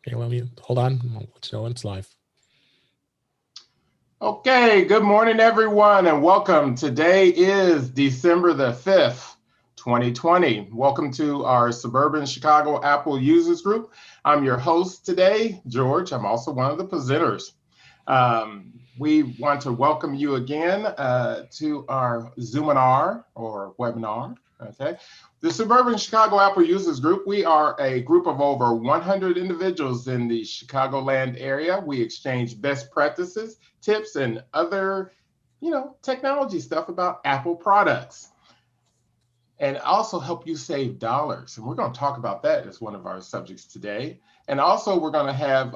Okay, let me hold on. I'll let you know when it's live. Okay, good morning, everyone, and welcome. Today is December the 5th, 2020. Welcome to our Suburban Chicago Apple Users Group. I'm your host today, George. I'm also one of the presenters. We want to welcome you again to our Zoominar or webinar. Okay. The Suburban Chicago Apple Users Group, we are a group of over 100 individuals in the Chicagoland area. We exchange best practices, tips, and other, technology stuff about Apple products, and also help you save dollars. And we're going to talk about that as one of our subjects today. And also we're going to have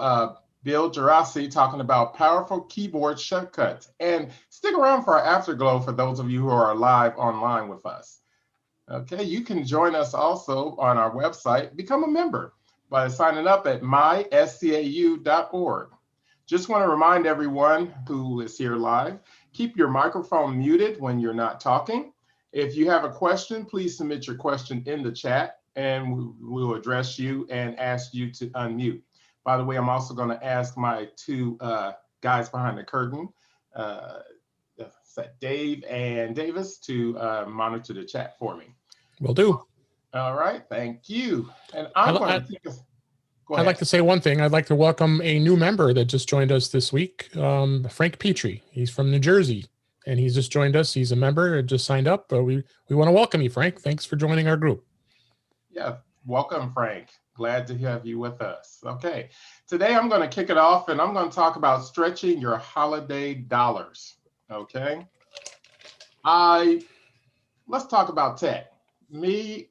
Bill Gerasi talking about powerful keyboard shortcuts. And stick around for our afterglow for those of you who are live online with us. Okay, you can join us also on our website, become a member by signing up at myscau.org. Just want to remind everyone who is here live, keep your microphone muted when you're not talking. If you have a question, please submit your question in the chat and we'll address you and ask you to unmute. By the way, I'm also going to ask my two guys behind the curtain, Dave and Davis, to monitor the chat for me. Will do. All right, thank you. And I'm going to take us. I'd like to say one thing. I'd like to welcome a new member that just joined us this week, Frank Petrie. He's from New Jersey, and he's just joined us. He's a member, just signed up. But we want to welcome you, Frank. Thanks for joining our group. Yeah, welcome, Frank. Glad to have you with us. Okay, today I'm going to kick it off, and I'm going to talk about stretching your holiday dollars. Okay, let's talk about tech. Okay.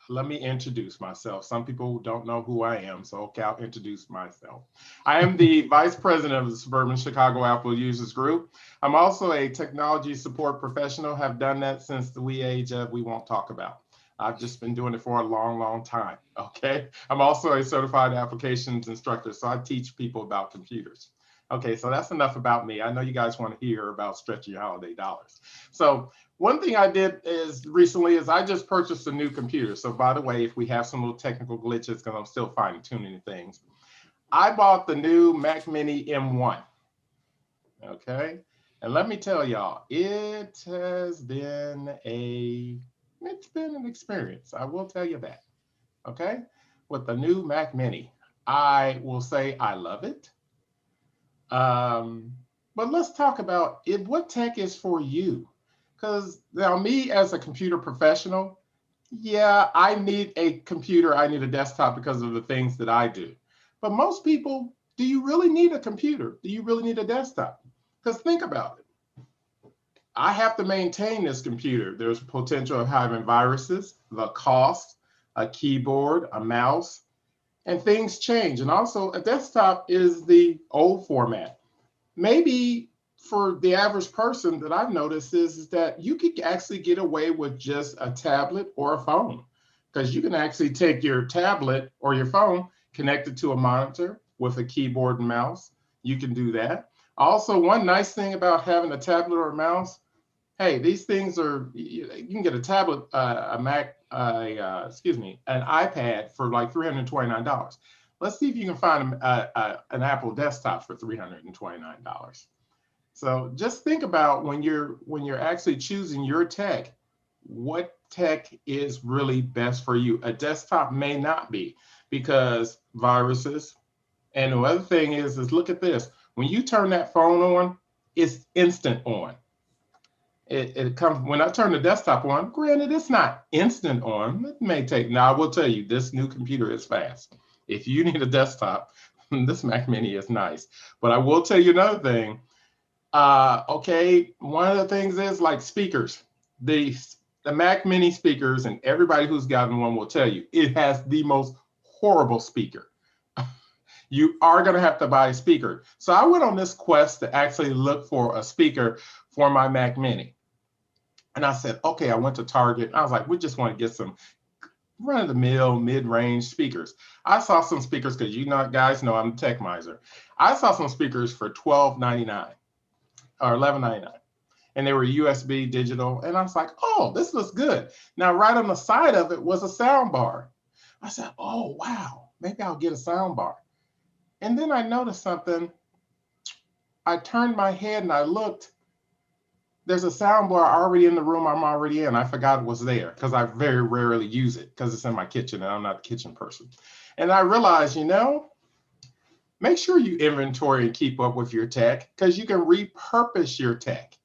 Let me introduce myself. Some people don't know who I am, so okay, I'll introduce myself. I am the Vice President of the Suburban Chicago Apple Users Group. I'm also a technology support professional, have done that since the wee age of we won't talk about. I've just been doing it for a long, long time, okay? I'm also a certified applications instructor, so I teach people about computers. Okay, so that's enough about me. I know you guys want to hear about stretching your holiday dollars. So one thing I did recently is I just purchased a new computer. So by the way, if we have some little technical glitches, because I'm still fine tuning things, I bought the new Mac Mini M1. Okay, and let me tell y'all, it's been an experience. I will tell you that. Okay, with the new Mac Mini, I will say I love it. But let's talk about what tech is for you. Because now me as a computer professional, yeah, I need a computer. I need a desktop because of the things that I do. But most people, do you really need a computer? Do you really need a desktop? Because think about it. I have to maintain this computer. There's potential of having viruses, the cost, a keyboard, a mouse, and things change. And also a desktop is the old format. Maybe for the average person that I've noticed is that you could actually get away with just a tablet or a phone, because you can actually take your tablet or your phone, connect it to a monitor with a keyboard and mouse. You can do that. Also, one nice thing about having a tablet or a mouse, hey, these things are, you can get a tablet, a Mac, an iPad for like $329. Let's see if you can find an Apple desktop for $329. So just think about when you're actually choosing your tech, what tech is really best for you. A desktop may not be, because viruses. And the other thing is look at this. When you turn that phone on, it's instant on. It comes when I turn the desktop on. Granted, it's not instant on. It may take. Now I will tell you, this new computer is fast. If you need a desktop, this Mac Mini is nice. But I will tell you another thing. Okay, one of the things is like speakers. The Mac Mini speakers, and everybody who's gotten one will tell you, it has the most horrible speaker. You are going to have to buy a speaker. So I went on this quest to actually look for a speaker for my Mac Mini. And I said, okay, I went to Target. I was like, we just want to get some run-of-the-mill, mid-range speakers. I saw some speakers, because guys know I'm a tech miser. I saw some speakers for $12.99 or $11.99. And they were USB digital. And I was like, oh, this looks good. Now, right on the side of it was a sound bar. I said, oh, wow. maybe I'll get a sound bar. And then I noticed something. I turned my head and I looked. There's a sound bar already in the room I'm already in. I forgot it was there because I very rarely use it because it's in my kitchen and I'm not a kitchen person. And I realized, make sure you inventory and keep up with your tech because you can repurpose your tech.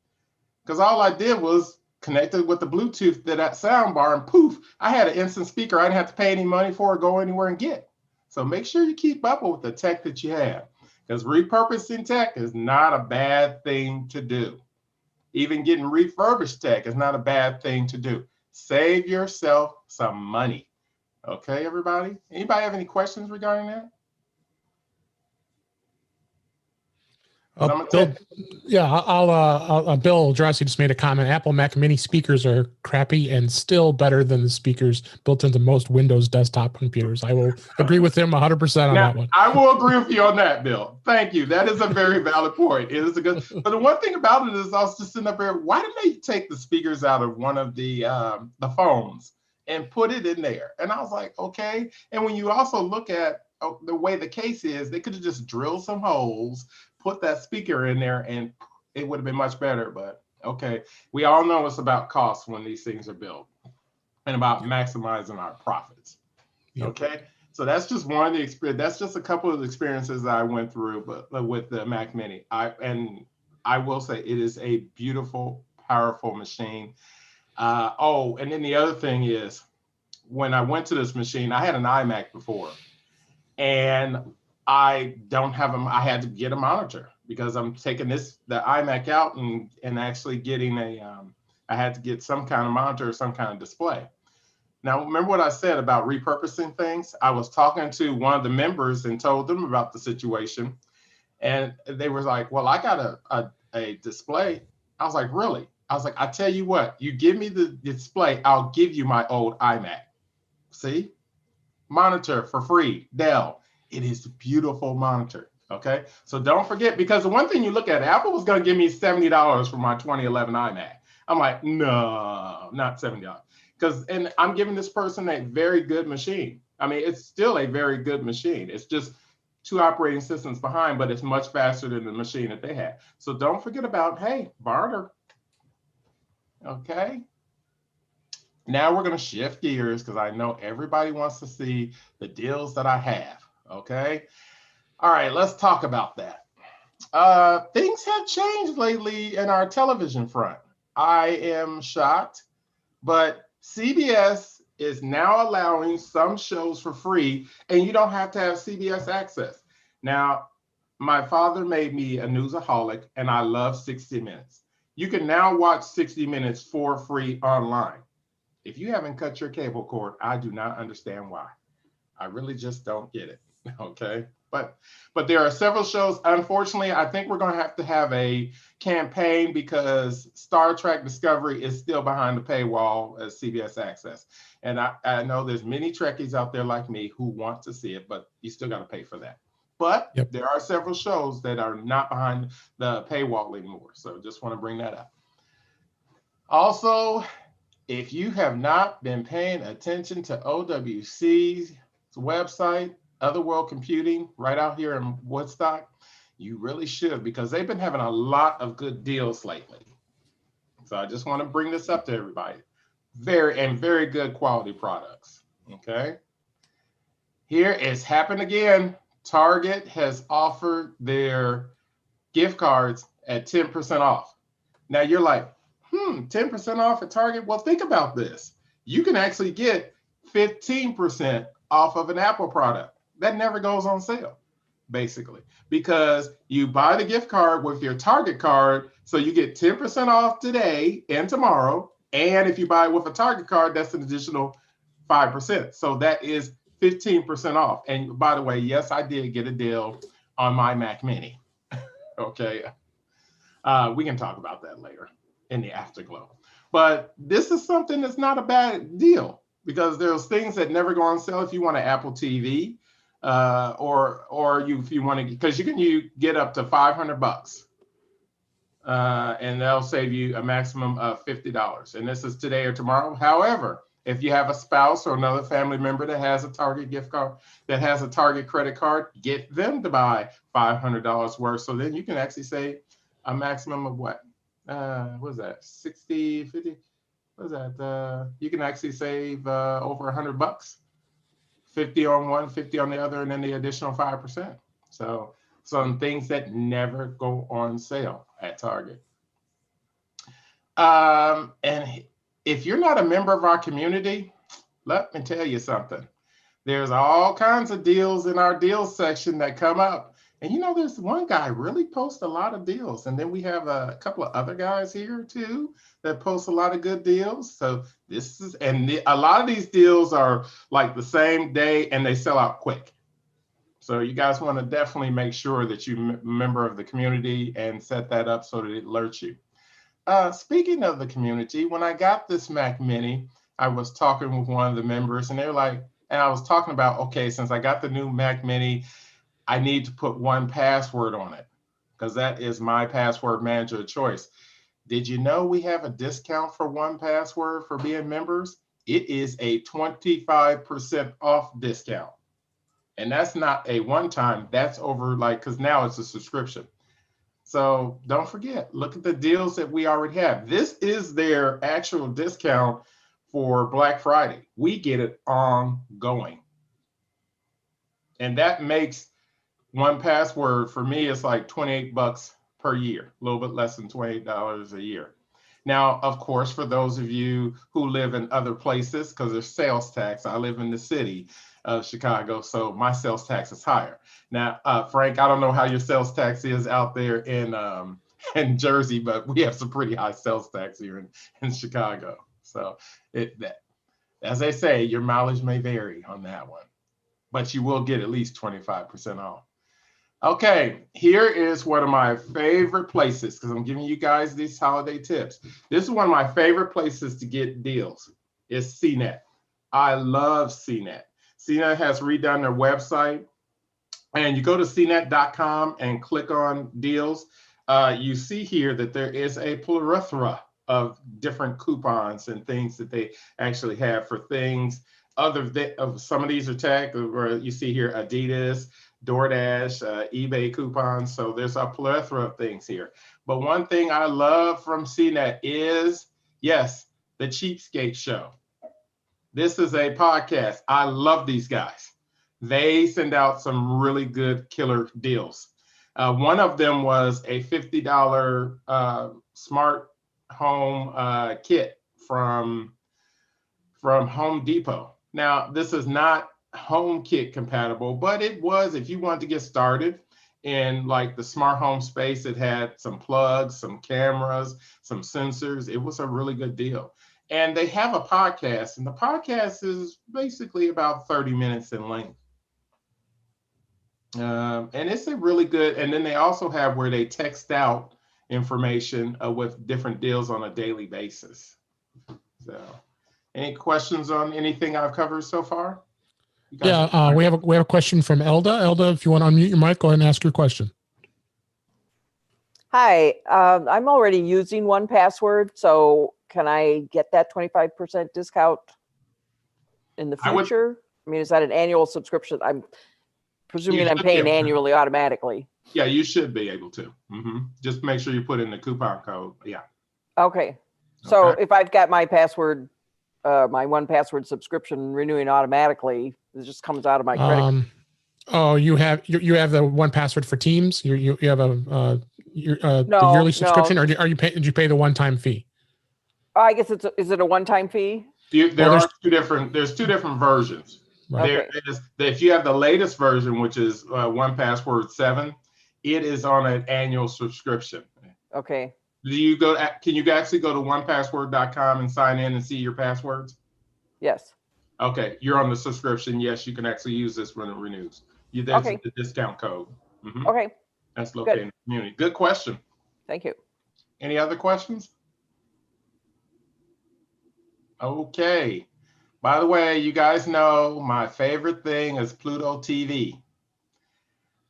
Because all I did was connected with the Bluetooth to that sound bar and poof, I had an instant speaker I didn't have to pay any money for or go anywhere and get. So make sure you keep up with the tech that you have because repurposing tech is not a bad thing to do. Even getting refurbished tech is not a bad thing to do. Save yourself some money. Okay, everybody? Anybody have any questions regarding that? Bill, Bill Drossi just made a comment. Apple Mac Mini speakers are crappy and still better than the speakers built into most Windows desktop computers. I will agree with him 100% on that one. I will agree with you on that, Bill. Thank you. That is a very valid point. It is a good. But the one thing about it is, I was just sitting up there. Why didn't they take the speakers out of one of the phones and put it in there? And I was like, okay. And when you also look at the way the case is, they could have just drilled some holes, put that speaker in there, and it would have been much better. But okay, we all know it's about cost when these things are built and about maximizing our profits. Yep. Okay, so that's just one of the experience. That's just a couple of the experiences that I went through, but with the Mac Mini, I will say it is a beautiful, powerful machine. And then the other thing is, when I went to this machine, I had an iMac before, and I don't have them. I had to get a monitor because I'm taking the iMac out and actually getting I had to get some kind of monitor or some kind of display. Now, remember what I said about repurposing things? I was talking to one of the members and told them about the situation. And they were like, well, I got a display. I was like, really? I was like, I tell you what, you give me the display, I'll give you my old iMac. See? Monitor for free, Dell. It is a beautiful monitor, okay? So don't forget, because the one thing you look at, Apple was gonna give me $70 for my 2011 iMac. I'm like, no, not $70. And I'm giving this person a very good machine. I mean, it's still a very good machine. It's just 2 operating systems behind, but it's much faster than the machine that they had. So don't forget about, hey, barter, okay? Now we're gonna shift gears because I know everybody wants to see the deals that I have, okay? All right, let's talk about that. Things have changed lately in our television front. I am shocked, but CBS is now allowing some shows for free, and you don't have to have CBS access. Now, my father made me a newsaholic, and I love 60 Minutes. You can now watch 60 Minutes for free online. If you haven't cut your cable cord, I do not understand why. I really just don't get it, okay? But there are several shows. Unfortunately, I think we're going to have a campaign because Star Trek Discovery is still behind the paywall as CBS Access. And I know there's many Trekkies out there like me who want to see it, but you still got to pay for that. But There are several shows that are not behind the paywall anymore. So just want to bring that up. Also, if you have not been paying attention to OWC's website, Other World Computing, right out here in Woodstock, you really should, because they've been having a lot of good deals lately. So I just want to bring this up to everybody. Very good quality products, okay? Here it's happened again. Target has offered their gift cards at 10% off. Now you're like, 10% off at Target? Well, think about this. You can actually get 15% off of an Apple product. That never goes on sale, basically, because you buy the gift card with your Target card, so you get 10% off today and tomorrow. And if you buy it with a Target card, that's an additional 5%. So that is 15% off. And by the way, yes, I did get a deal on my Mac Mini. Okay. We can talk about that later in the afterglow. But this is something that's not a bad deal, because there's things that never go on sale. If you want an Apple TV, if you want to, because you get up to $500, and that'll save you a maximum of $50. And this is today or tomorrow. However, If you have a spouse or another family member that has a Target gift card, that has a Target credit card, get them to buy $500 worth. So then you can actually save a maximum of what? What is that? 60, 50? What is that? You can actually save over $100. 50 on one, 50 on the other, and then the additional 5%. So some things that never go on sale at Target. And if you're not a member of our community, let me tell you something. There's all kinds of deals in our deals section that come up. And there's one guy really posts a lot of deals. And then we have a couple of other guys here too that post a lot of good deals. So a lot of these deals are like the same day and they sell out quick. So you guys want to definitely make sure that you're a member of the community and set that up so that it alerts you. Speaking of the community, when I got this Mac Mini, I was talking with one of the members and they're like, and I was talking about, okay, since I got the new Mac Mini, I need to put 1Password on it because that is my password manager of choice. Did you know we have a discount for 1Password for being members? It is a 25% off discount. And that's not a one-time, that's over because now it's a subscription. So don't forget, look at the deals that we already have. This is their actual discount for Black Friday. We get it ongoing. And that makes 1Password for me is like $28 per year, a little bit less than $28 a year. Now, of course, for those of you who live in other places, because there's sales tax, I live in the city of Chicago, so my sales tax is higher. Now, Frank, I don't know how your sales tax is out there in Jersey, but we have some pretty high sales tax here in Chicago. So as they say, your mileage may vary on that one, but you will get at least 25% off. Okay, here is one of my favorite places because I'm giving you guys these holiday tips. This is one of my favorite places to get deals. It's CNET. I love CNET. CNET has redone their website, and you go to cnet.com and click on deals. You see here that there is a plethora of different coupons and things that they actually have for things other than some of these are tagged, or you see here Adidas, DoorDash, eBay coupons. So there's a plethora of things here. But one thing I love from CNET is, yes, the Cheapskate Show. This is a podcast. I love these guys. They send out some really good killer deals. One of them was a $50 smart home kit from Home Depot. Now, this is not HomeKit compatible, but it was, if you wanted to get started in like the smart home space, it had some plugs, some cameras, some sensors. It was a really good deal. And they have a podcast, and the podcast is basically about 30 minutes in length. And it's a really good, and then they also have where they text out information with different deals on a daily basis. So any questions on anything I've covered so far? Yeah, we have a question from Elda. Elda, if you want to unmute your mic, go ahead and ask your question. Hi, I'm already using 1Password, so can I get that 25% discount in the future? I mean, is that an annual subscription? I'm presuming I'm paying annually automatically. Yeah, you should be able to. Just make sure you put in the coupon code. Yeah. Okay. So if I've got my password, my 1Password subscription renewing automatically, it just comes out of my credit. Oh, you have the 1Password for Teams. You have the yearly subscription, or did you pay the one-time fee? I guess is it a one-time fee? There's two different versions. Right. If you have the latest version, which is 1Password 7, it is on an annual subscription. Okay. Can you actually go to 1Password.com and sign in and see your passwords? Yes. Okay, you're on the subscription. Yes, you can actually use this when it renews. There's the discount code. Okay. That's located in the community. Good question. Thank you. Any other questions? Okay. By the way, you guys know my favorite thing is Pluto TV.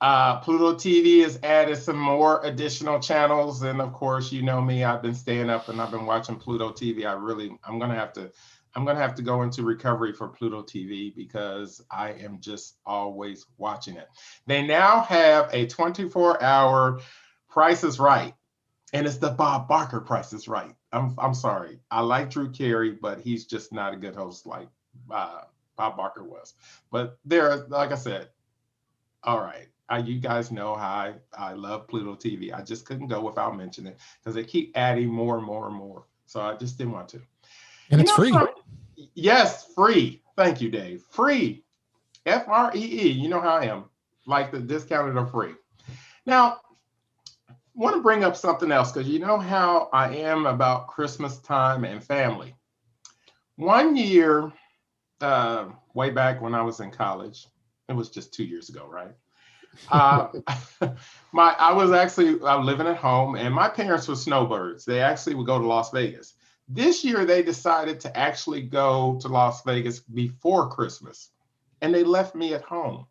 Pluto TV has added some more additional channels. And of course, you know me, I've been staying up and I've been watching Pluto TV. I'm going to have to I'm going to have to go into recovery for Pluto TV because I am just always watching it. They now have a 24-hour Price is Right, and it's the Bob Barker Price is Right. I'm sorry. I like Drew Carey, but he's just not a good host like Bob Barker was. But there, like I said, all right. You guys know how I love Pluto TV. I just couldn't go without mentioning it because they keep adding more and more and more. So I just didn't want to. And it's free. Yes, free. Thank you, Dave. Free. Free. You know how I am. Like the discounted or free. Now, I want to bring up something else because you know how I am about Christmas time and family. One year, way back when I was in college, it was just 2 years ago, right? I was actually living at home, and my parents were snowbirds. They actually would go to Las Vegas. This year, they decided to actually go to Las Vegas before Christmas, and they left me at home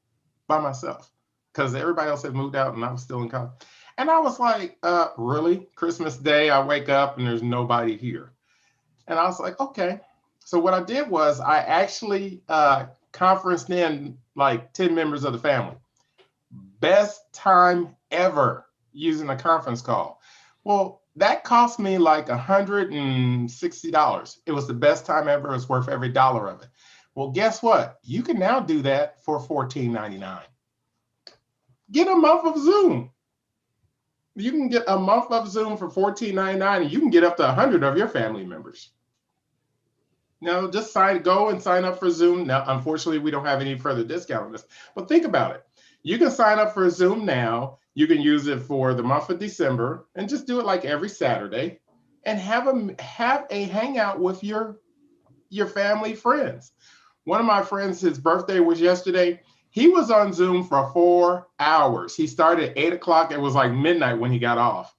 by myself because everybody else had moved out, and I was still in college. And I was like, really? Christmas Day, I wake up, and there's nobody here. And I was like, okay. So what I did was I actually conferenced in like 10 members of the family. Best time ever using a conference call. Well, that cost me like $160. It was the best time ever. It was worth every dollar of it. Well, guess what? You can now do that for $14.99. Get a month of Zoom. You can get a month of Zoom for $14.99, and you can get up to 100 of your family members. Now, just go and sign up for Zoom. Now, unfortunately, we don't have any further discount on this, but think about it. You can sign up for Zoom now. You can use it for the month of December and just do it like every Saturday and have a hangout with your family friends. One of my friends, his birthday was yesterday. He was on Zoom for 4 hours. He started at 8 o'clock. It was like midnight when he got off.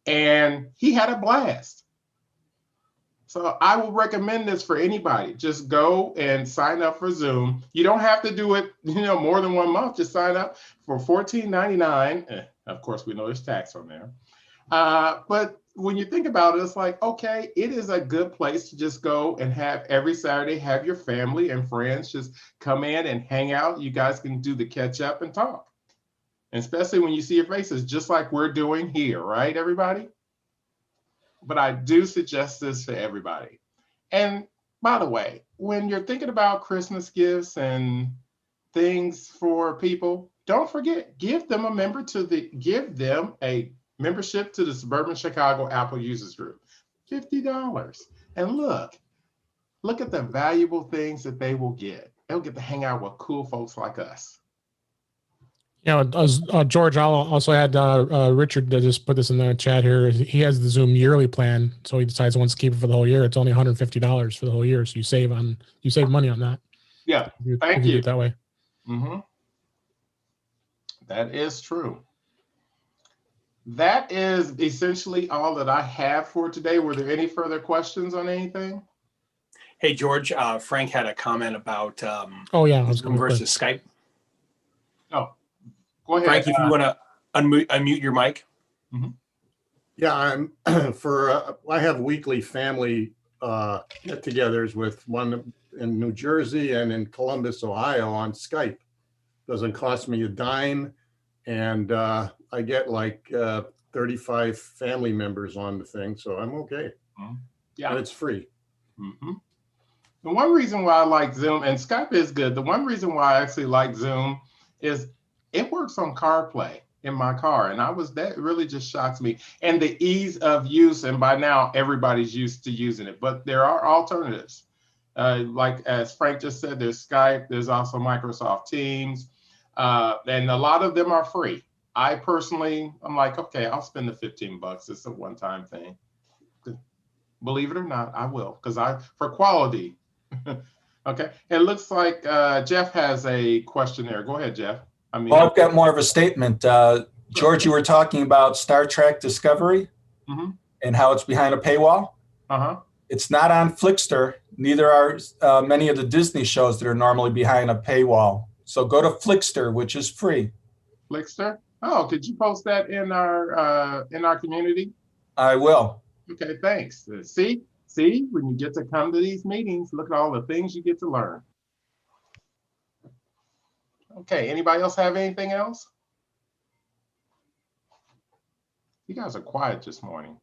And he had a blast. So I would recommend this for anybody. Just go and sign up for Zoom. You don't have to do it, more than 1 month. Just sign up for $14.99. Of course, we know there's tax on there. But when you think about it, it's like, okay, it is a good place to just go and have every Saturday, have your family and friends just come in and hang out. You guys can do the catch up and talk. And especially when you see your faces, just like we're doing here, right, everybody? But I do suggest this for everybody. And by the way, when you're thinking about Christmas gifts and things for people, don't forget, give them a membership to the Suburban Chicago Apple Users Group, $50. And look at the valuable things that they will get. They'll get to hang out with cool folks like us. Yeah, George, I'll also add Richard to just put this in the chat here. He has the Zoom yearly plan, so he decides he wants to keep it for the whole year. It's only $150 for the whole year, so you save money on that. Yeah, thank you. Do it that way. Mm-hmm. That is true. That is essentially all that I have for today. Were there any further questions on anything? Hey, George, Frank had a comment about Zoom versus Skype. Oh, go ahead. Frank, if you want to unmute your mic. Mm-hmm. Yeah, I have weekly family get-togethers with one in New Jersey and in Columbus, Ohio on Skype. Doesn't cost me a dime, and I get like 35 family members on the thing, so I'm okay. Mm-hmm. Yeah, and it's free. Mm-hmm. The one reason why I like Zoom, and Skype is good, the one reason why I actually like Zoom is it works on CarPlay in my car, and that really just shocks me. And the ease of use, and by now everybody's used to using it, but there are alternatives. Like as Frank just said, there's Skype, there's also Microsoft Teams, and a lot of them are free. I personally, I'm like, okay, I'll spend the $15. It's a one-time thing. Believe it or not, I will, because for quality. Okay, it looks like Jeff has a question there. Go ahead, Jeff. Well, I've got more of a statement. George, you were talking about Star Trek Discovery and how it's behind a paywall. It's not on Flickster. Neither are many of the Disney shows that are normally behind a paywall. So go to Flickster, which is free. Flickster? Oh, could you post that in our community? I will. Okay, thanks. See, See, when you get to come to these meetings, look at all the things you get to learn. Okay, anybody else have anything else? You guys are quiet this morning.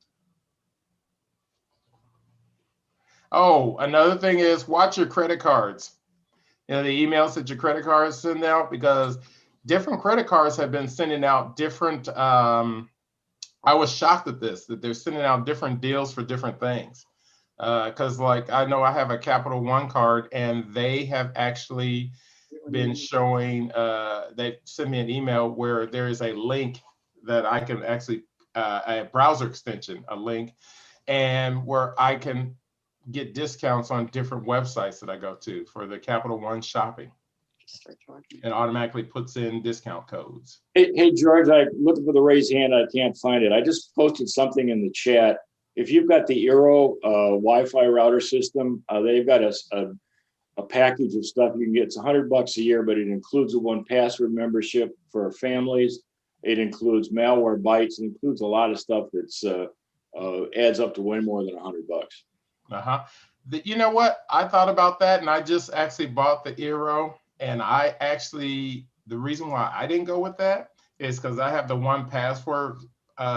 Oh, another thing is watch your credit cards. You know, the emails that your credit cards send out, because different credit cards have been sending out different, I was shocked at this, that they're sending out different deals for different things. Because like, I know I have a Capital One card and they have actually been showing, they sent me an email where there is a link that I can actually, a browser extension, a link, and where I can get discounts on different websites that I go to for the Capital One shopping. It automatically puts in discount codes. Hey, George, I'm looking for the raised hand. I can't find it. I just posted something in the chat. If you've got the Eero Wi-Fi router system, they've got a package of stuff you can get. It's $100 a year, but it includes a 1Password membership for families. It includes malware bytes. It includes a lot of stuff that's adds up to way more than $100. You know what? I thought about that, and I just actually bought the Eero. And I actually, the reason why I didn't go with that is because I have the 1Password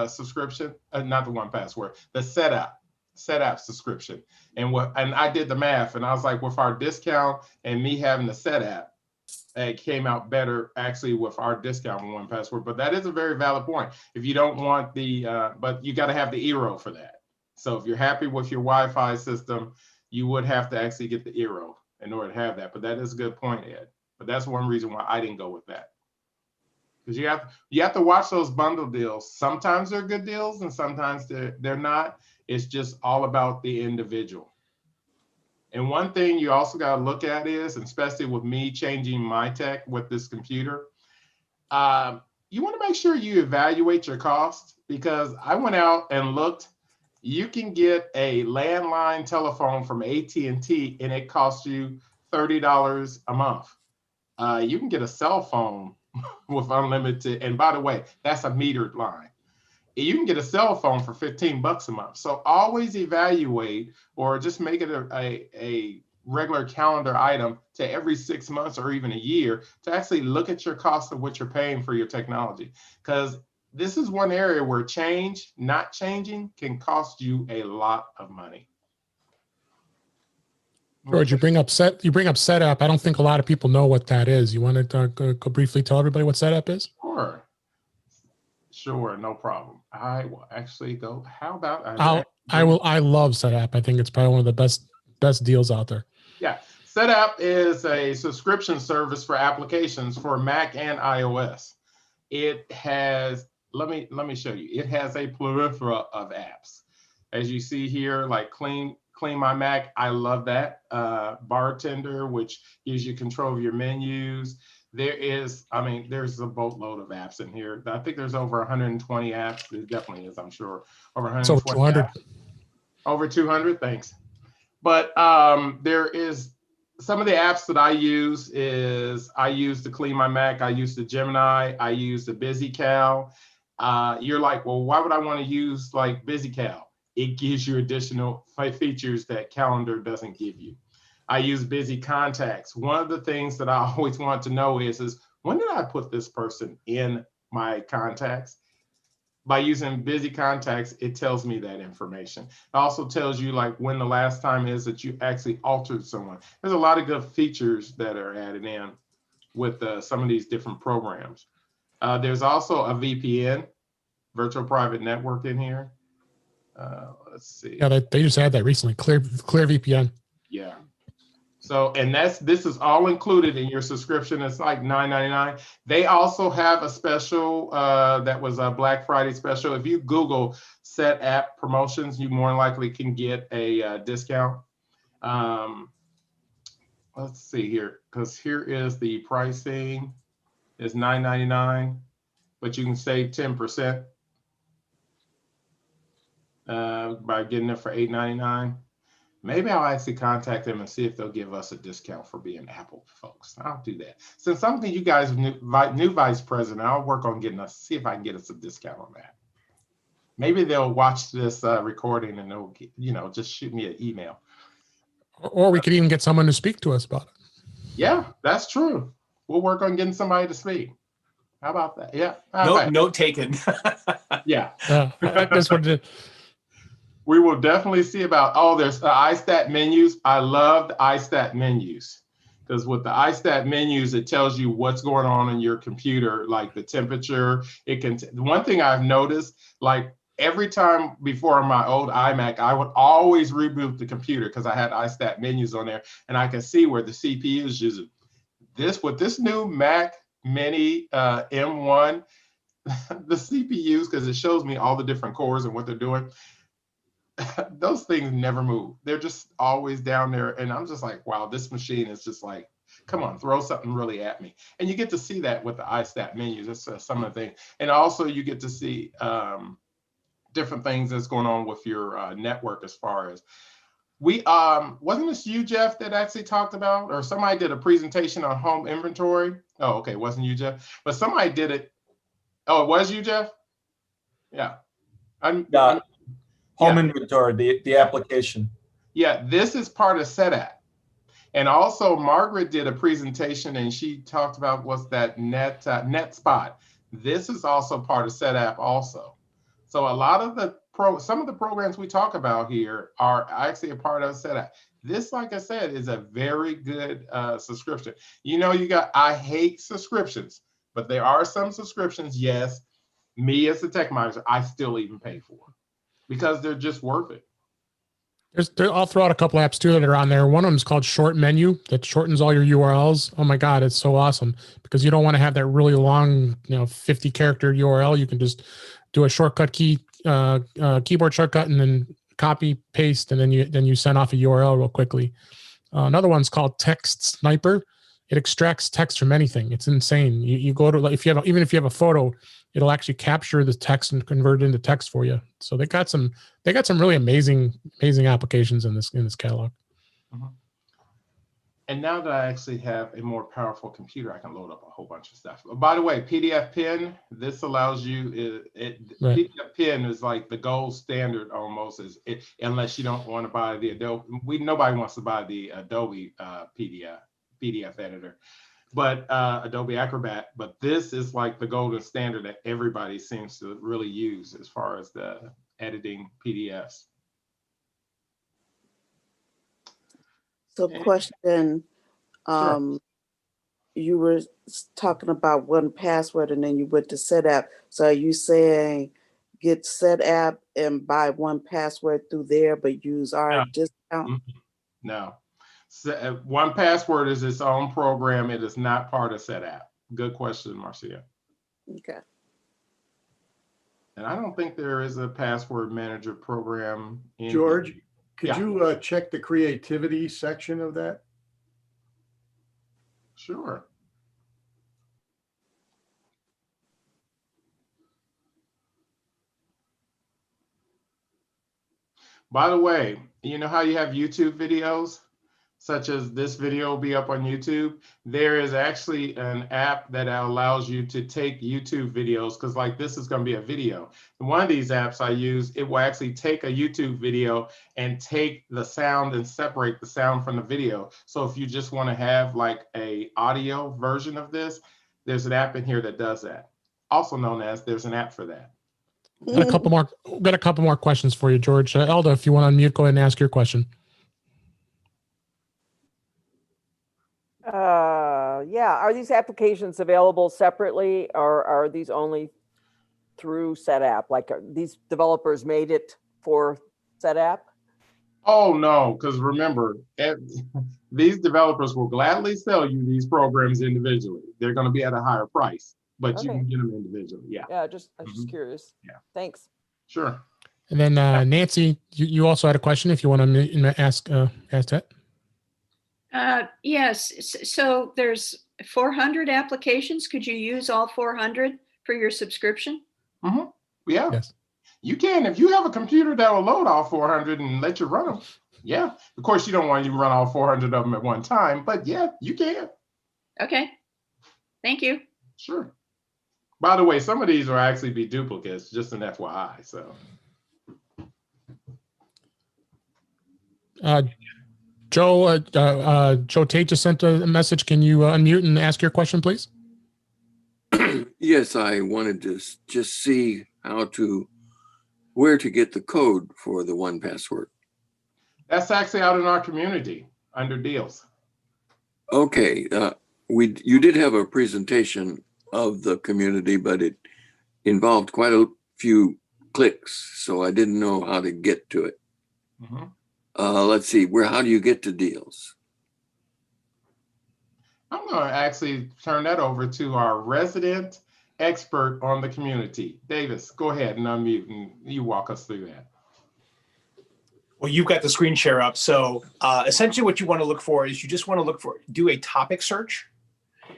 subscription, not the 1Password, the SetApp subscription. And I did the math, and I was like, with our discount and me having the SetApp, it came out better actually with our discount on 1Password. But that is a very valid point. If you don't want the, but you got to have the Eero for that. So if you're happy with your Wi-Fi system, you would have to actually get the Eero in order to have that. But that is a good point, Ed. But that's one reason why I didn't go with that. Because you have to watch those bundle deals. Sometimes they're good deals and sometimes they're not. It's just all about the individual. And one thing you also got to look at is, especially with me changing my tech with this computer, you want to make sure you evaluate your costs, because I went out and looked. You can get a landline telephone from AT&T and it costs you $30 a month. You can get a cell phone with unlimited, and by the way, that's a metered line. You can get a cell phone for $15 a month. So always evaluate, or just make it a regular calendar item to every 6 months or even a year to actually look at your cost of what you're paying for your technology. Because this is one area where not changing can cost you a lot of money. George, you bring up SetApp. I don't think a lot of people know what that is. You want to go briefly tell everybody what SetApp is? Sure, no problem. I will actually go. How about I love SetApp. I think it's probably one of the best deals out there. Yeah, SetApp is a subscription service for applications for Mac and iOS. It has, let me show you. It has a plethora of apps. As you see here, like Clean My Mac, I love that. Bartender, which gives you control of your menus. There's a boatload of apps in here. I think there's over 120 apps. There definitely is, I'm sure. Over 120 over 200. Apps. Over 200, thanks. But there is, some of the apps that I use the Clean My Mac, I use the Gemini, I use the BusyCal. You're like, well, why would I want to use like BusyCal? It gives you additional features that Calendar doesn't give you. I use Busy Contacts. One of the things that I always want to know is when did I put this person in my contacts? By using Busy Contacts, it tells me that information. It also tells you like when the last time is that you actually altered someone. There's a lot of good features that are added in with some of these different programs. There's also a VPN, virtual private network, in here. Let's see. Yeah, they just had that recently. Clear VPN. Yeah. So, and this is all included in your subscription. It's like $9.99. They also have a special that was a Black Friday special. If you Google SetApp promotions, you more likely can get a discount. Let's see here, because here is the pricing. It's $9.99, but you can save 10%. By getting it for $8.99. Maybe I'll actually contact them and see if they'll give us a discount for being Apple folks. I'll do that. Since I'm you guys new vice president, I'll work on see if I can get us a discount on that. Maybe they'll watch this recording and they'll, just shoot me an email. Or we could even get someone to speak to us about it. Yeah, that's true. We'll work on getting somebody to speak. How about that? Yeah. Note taken. Yeah. That's what it is. We will definitely see about, there's the iStat menus. I love the iStat menus because with the iStat menus, it tells you what's going on in your computer, like the temperature. One thing I've noticed, like every time before on my old iMac, I would always reboot the computer because I had iStat menus on there and I can see where the CPU is using. With this new Mac Mini M1, the CPUs, because it shows me all the different cores and what they're doing, those things never move. They're just always down there. And I'm just like, wow, this machine is just like, come on, throw something really at me. And you get to see that with the iStat menus. That's some of the things. And also you get to see different things that's going on with your network as far as, wasn't this you, Jeff, that actually talked about, or somebody did a presentation on home inventory? Oh, okay, wasn't you, Jeff? But somebody did it. Oh, it was you, Jeff? Yeah. Home inventory, the application. Yeah, this is part of SETAP. And also Margaret did a presentation and she talked about what's that NetSpot. This is also part of SETAP also. So a lot of some of the programs we talk about here are actually a part of SETAP. This, like I said, is a very good subscription. I hate subscriptions, but there are some subscriptions, yes, me as a tech manager, I still even pay for because they're just worth it. I'll throw out a couple apps too that are on there. One of them is called Short Menu that shortens all your URLs. Oh my God, it's so awesome because you don't want to have that really long, 50 character URL. You can just do a shortcut keyboard shortcut and then copy, paste, and then you send off a URL real quickly. Another one's called Text Sniper. It extracts text from anything. It's insane. You go to, even if you have a photo, it'll actually capture the text and convert it into text for you. So they got some really amazing applications in this catalog. Mm-hmm. And now that I actually have a more powerful computer, I can load up a whole bunch of stuff. By the way, PDF Pen, this allows you, Right. PDF Pen is like the gold standard almost, unless you don't want to buy the Adobe. Nobody wants to buy the Adobe PDF editor, but Adobe Acrobat. But this is like the golden standard that everybody seems to really use as far as the editing PDFs. So question, Sure. you were talking about 1Password and then you went to SETAP. So are you saying get SETAP and buy 1Password through there, but use our discount? No. 1Password is its own program. It is not part of SETAP. Good question, Marcia. Okay. And I don't think there is a password manager program. George, could you check the creativity section of that? Sure. By the way, you know how you have YouTube videos, such as this video will be up on YouTube? There is actually an app that allows you to take YouTube videos, because like this is going to be a video. One of these apps I use, it will actually take a YouTube video and take the sound and separate the sound from the video. So if you just want to have like a audio version of this, there's an app in here that does that. Also known as, there's an app for that. Got a couple more questions for you, George. Elda, if you want to unmute, go ahead and ask your question. Yeah, are these applications available separately, or are these only through SETAP? Like, are these developers made it for SETAP? Oh no, because remember, these developers will gladly sell you these programs individually. They're going to be at a higher price, but you can get them individually. Yeah. Yeah, I'm just curious. Yeah. Thanks. Sure. And then Nancy, you also had a question if you want to ask that. Yes. So there's 400 applications. Could you use all 400 for your subscription? Mm-hmm. Yeah. Yes. You can. If you have a computer that will load all 400 and let you run them. Yeah. Of course, you don't want you to run all 400 of them at one time, but yeah, you can. Okay. Thank you. Sure. By the way, some of these will actually be duplicates, just an FYI. So, Joe Tate just sent a message. Can you unmute and ask your question, please? Yes, I wanted to just see where to get the code for the 1Password. that's actually out in our community under deals. Okay, you did have a presentation of the community, but it involved quite a few clicks, so I didn't know how to get to it. Mm-hmm. Let's see, how do you get to deals? I'm going to actually turn that over to our resident expert on the community. Davis, go ahead and unmute and you walk us through that. Well, you've got the screen share up. So essentially what you want to look for is you just want to do a topic search.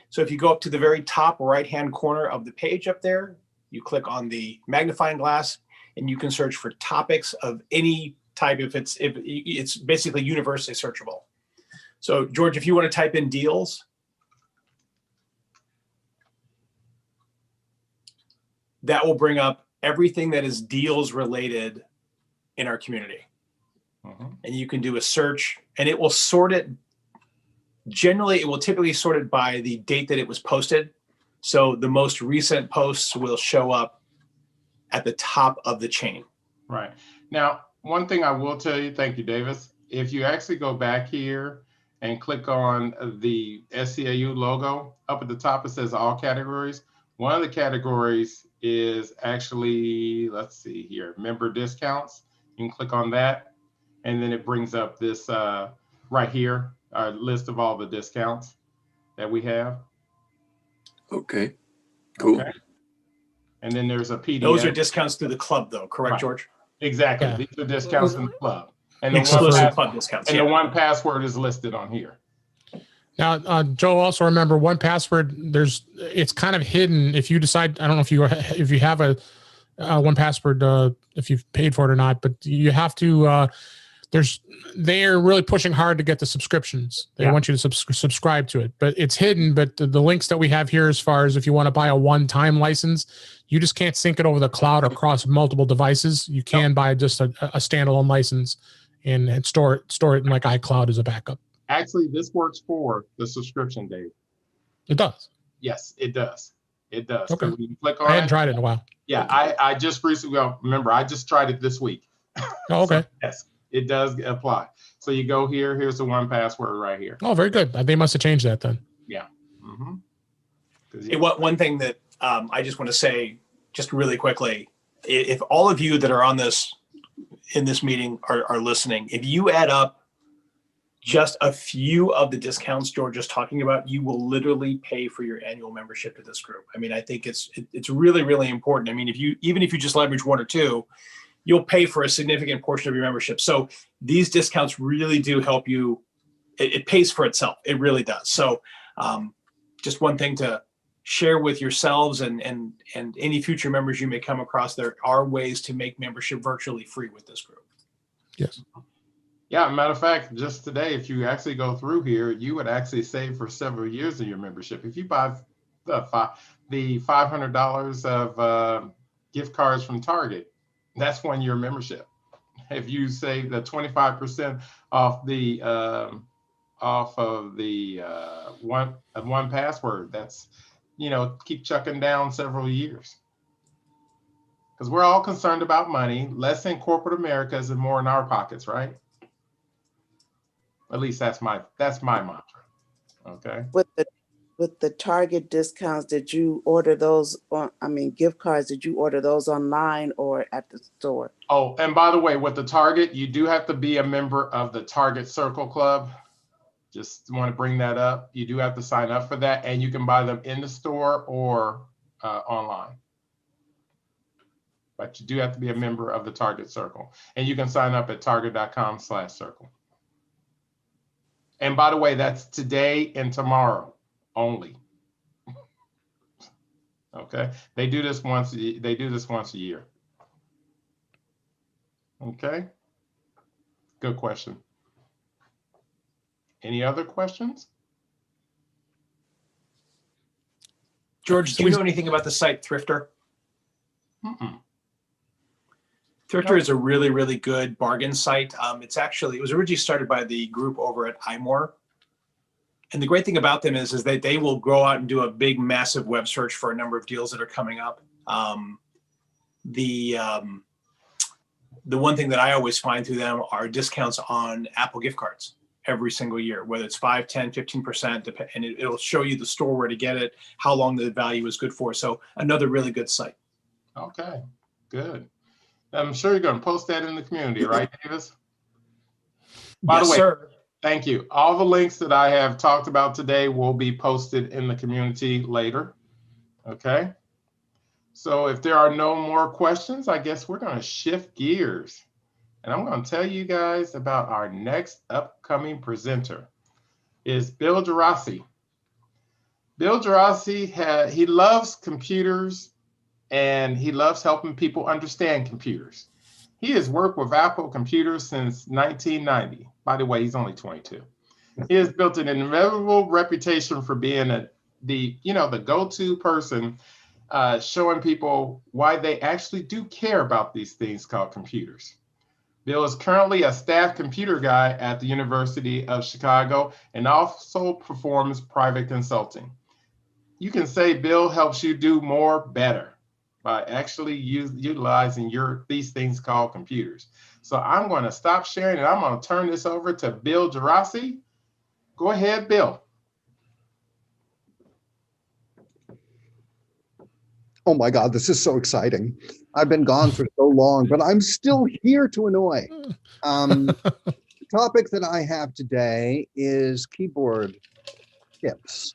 So if you go up to the very top right-hand corner of the page up there, you click on the magnifying glass and you can search for topics of any type if it's basically universally searchable. So George, if you want to type in deals, that will bring up everything that is deals related in our community. And you can do a search and it will sort it. Generally, it will typically sort it by the date that it was posted. So the most recent posts will show up at the top of the chain. Right. Now, one thing I will tell you, thank you, Davis. If you actually go back here and click on the SCAU logo, up at the top, it says all categories. One of the categories is actually, let's see here, member discounts. You can click on that. And then it brings up this right here, our list of all the discounts that we have. Okay, cool. Okay. And then there's a PDF. Those are discounts through the club though, correct, right. George? Exactly. Yeah. These are discounts in the club. And exclusive club discounts. And the 1Password is listed on here. Now, Joe, also remember 1Password, it's kind of hidden. If you decide, I don't know if you have a 1Password, if you've paid for it or not, but you have to, they're really pushing hard to get the subscriptions. They want you to subscribe to it, but it's hidden. But the links that we have here, as far as if you want to buy a one-time license, you just can't sync it over the cloud across multiple devices. You can buy just a standalone license and store it in like iCloud as a backup. Actually, this works for the subscription, Dave. It does. Yes, it does. It does. Okay. When you click on I hadn't tried it in a while. Yeah, I just recently, remember, I just tried it this week. Oh, okay. So, yes, it does apply. So you go here, here's the 1Password right here. Oh, very good. They must have changed that then. Yeah. Mm-hmm. Hey, one thing that I just want to say just really quickly, if all of you that are in this meeting are listening, if you add up just a few of the discounts George is talking about, you will literally pay for your annual membership to this group. I mean, I think it's really, really important. I mean, even if you just leverage one or two, you'll pay for a significant portion of your membership. So these discounts really do help you. It pays for itself. It really does. So just one thing to share with yourselves and any future members you may come across, there are ways to make membership virtually free with this group. Yes. Yeah, matter of fact, just today, if you actually go through here, you would actually save for several years of your membership. If you buy the $500 of gift cards from Target, that's 1 year membership. If you save the 25% off of the 1Password, that's, keep chucking down several years. Because we're all concerned about money, less in corporate Americas and more in our pockets, right? At least that's my mantra. Okay. With the Target discounts, did you order those gift cards, did you order those online or at the store? Oh, and by the way, with the Target, you do have to be a member of the Target Circle Club. Just want to bring that up. You do have to sign up for that, and you can buy them in the store or online. But you do have to be a member of the Target Circle, and you can sign up at target.com/circle. And by the way, that's today and tomorrow only. Okay, they do this once a year. Okay, good question. Any other questions? George, do you know anything about the site Thrifter? Mm-mm. Thrifter is a really, really good bargain site. It was originally started by the group over at iMore. And the great thing about them is that they will go out and do a big, massive web search for a number of deals that are coming up. The one thing that I always find through them are discounts on Apple gift cards every single year, whether it's 5, 10, 15%, and it'll show you the store where to get it, how long the value is good for. So another really good site. Okay, good. I'm sure you're going to post that in the community, right, Davis? By the way, sir. Thank you. All the links that I have talked about today will be posted in the community later. Okay. So if there are no more questions, I guess we're going to shift gears. And I'm going to tell you guys about our next upcoming presenter is Bill Gerasi. Bill Gerasi, he loves computers and he loves helping people understand computers. He has worked with Apple computers since 1990. By the way, he's only 22. He has built an inevitable reputation for being the go-to person showing people why they actually do care about these things called computers. Bill is currently a staff computer guy at the University of Chicago and also performs private consulting. You can say Bill helps you do more better by actually utilizing these things called computers. So I'm going to stop sharing and I'm going to turn this over to Bill Gerasi. Go ahead, Bill. Oh my God, this is so exciting. I've been gone for so long, but I'm still here to annoy. The topic that I have today is keyboard tips.